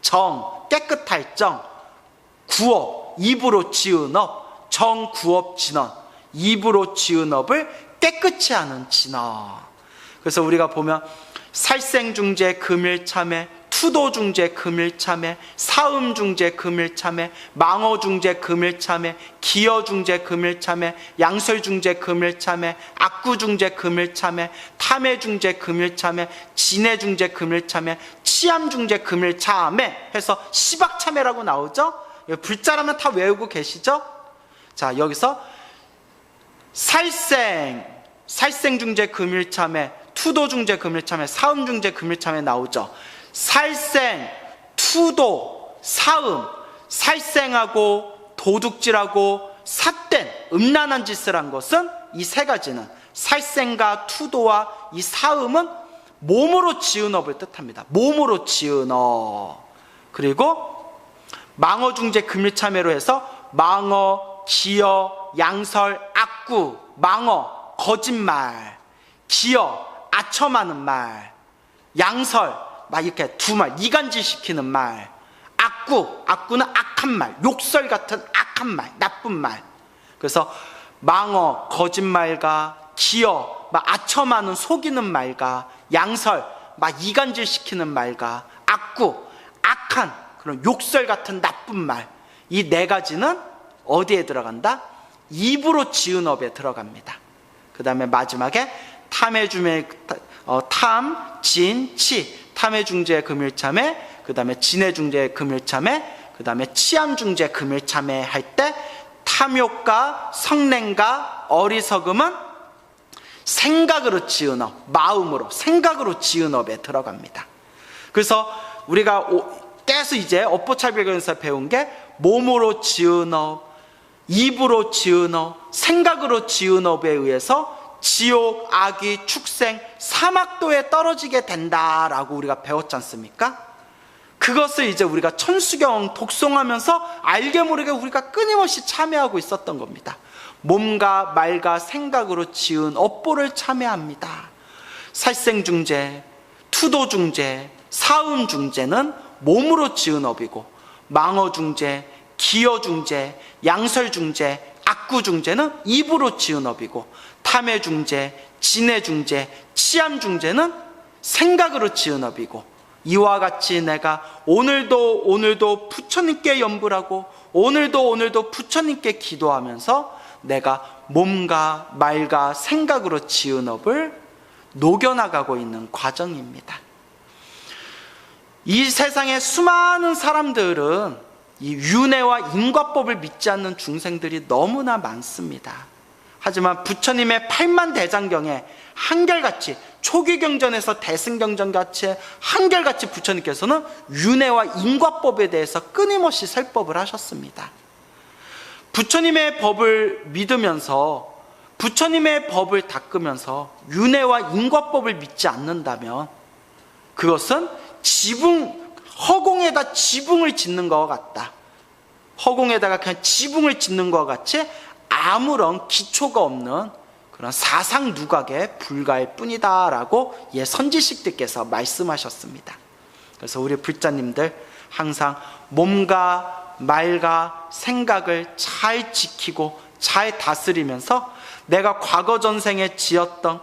정, 깨끗할 정. 구업, 입으로 지은 업. 정구업 진언. 입으로 지은 업을 깨끗이 하는 진언. 그래서 우리가 보면 살생중재 금일참회, 투도중재 금일참회, 사음중재 금일참회, 망어중재 금일참회, 기여중재 금일참회, 양설중재 금일참회, 악구중재 금일참회, 탐해중재 금일참회, 진해중재 금일참회, 치암중재 금일참회 해서 시박참회라고 나오죠? 불자라면 다 외우고 계시죠? 자, 여기서 살생중재 금일참회, 투도중재 금일참회, 사음중재 금일참회 나오죠. 살생, 투도, 사음, 살생하고 도둑질하고 삿된 음란한 짓을 한 것은 이 3가지는, 살생과 투도와 이 사음은 몸으로 지은 업을 뜻합니다. 몸으로 지은 업. 그리고 망어 중재 금일참회로 해서 망어, 기어, 양설, 악구, 망어, 거짓말, 기어, 아첨하는 말, 양설, 막 이렇게 두 말, 이간질 시키는 말, 악구, 악구는 악한 말, 욕설 같은 악한 말, 나쁜 말. 그래서 망어, 거짓말과 기어, 막 아첨하는 속이는 말과 양설, 막 이간질 시키는 말과 악구, 악한 그런 욕설 같은 나쁜 말, 이 네 가지는 어디에 들어간다? 입으로 지은 업에 들어갑니다. 그 다음에 마지막에 탐, 진, 치, 탐의 중재 금일참회, 그 다음에 진의 중재 금일참회, 그 다음에 치암 중재 금일참회 할 때 탐욕과 성냉과 어리석음은 생각으로 지은 업, 마음으로 생각으로 지은 업에 들어갑니다. 그래서 우리가 계속 이제 업보차별경에서 배운 게 몸으로 지은 업, 입으로 지은 업, 생각으로 지은 업에 의해서 지옥, 악귀, 축생, 사막도에 떨어지게 된다라고 우리가 배웠지 않습니까? 그것을 이제 우리가 천수경 독송하면서 알게 모르게 우리가 끊임없이 참여하고 있었던 겁니다. 몸과 말과 생각으로 지은 업보를 참여합니다. 살생중재, 투도중재, 사음중재는 몸으로 지은 업이고, 망어중재, 기어중재, 양설중재, 악구중재는 입으로 지은 업이고, 탐해중재, 진해중재, 치암중재는 생각으로 지은 업이고, 이와 같이 내가 오늘도 부처님께 염불하고 오늘도 부처님께 기도하면서 내가 몸과 말과 생각으로 지은 업을 녹여나가고 있는 과정입니다. 이 세상에 수많은 사람들은 이 윤회와 인과법을 믿지 않는 중생들이 너무나 많습니다. 하지만 부처님의 8만 대장경에 한결같이 초기경전에서 대승경전같이 한결같이 부처님께서는 윤회와 인과법에 대해서 끊임없이 설법을 하셨습니다. 부처님의 법을 믿으면서 부처님의 법을 닦으면서 윤회와 인과법을 믿지 않는다면 그것은 허공에다 지붕을 짓는 것과 같다. 허공에다가 그냥 지붕을 짓는 것과 같이 아무런 기초가 없는 그런 사상 누각에 불과할 뿐이다 라고 선지식들께서 말씀하셨습니다. 그래서 우리 불자님들 항상 몸과 말과 생각을 잘 지키고 잘 다스리면서 내가 과거 전생부터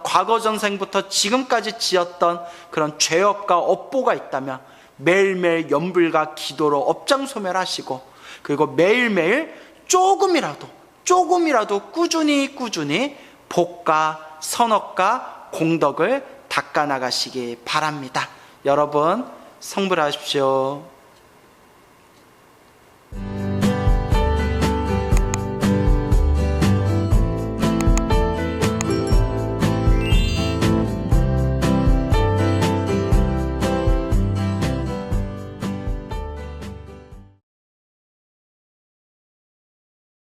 지금까지 지었던 그런 죄업과 업보가 있다면 매일매일 염불과 기도로 업장소멸하시고, 그리고 매일매일 조금이라도 꾸준히 복과 선업과 공덕을 닦아 나가시기 바랍니다. 여러분 성불하십시오.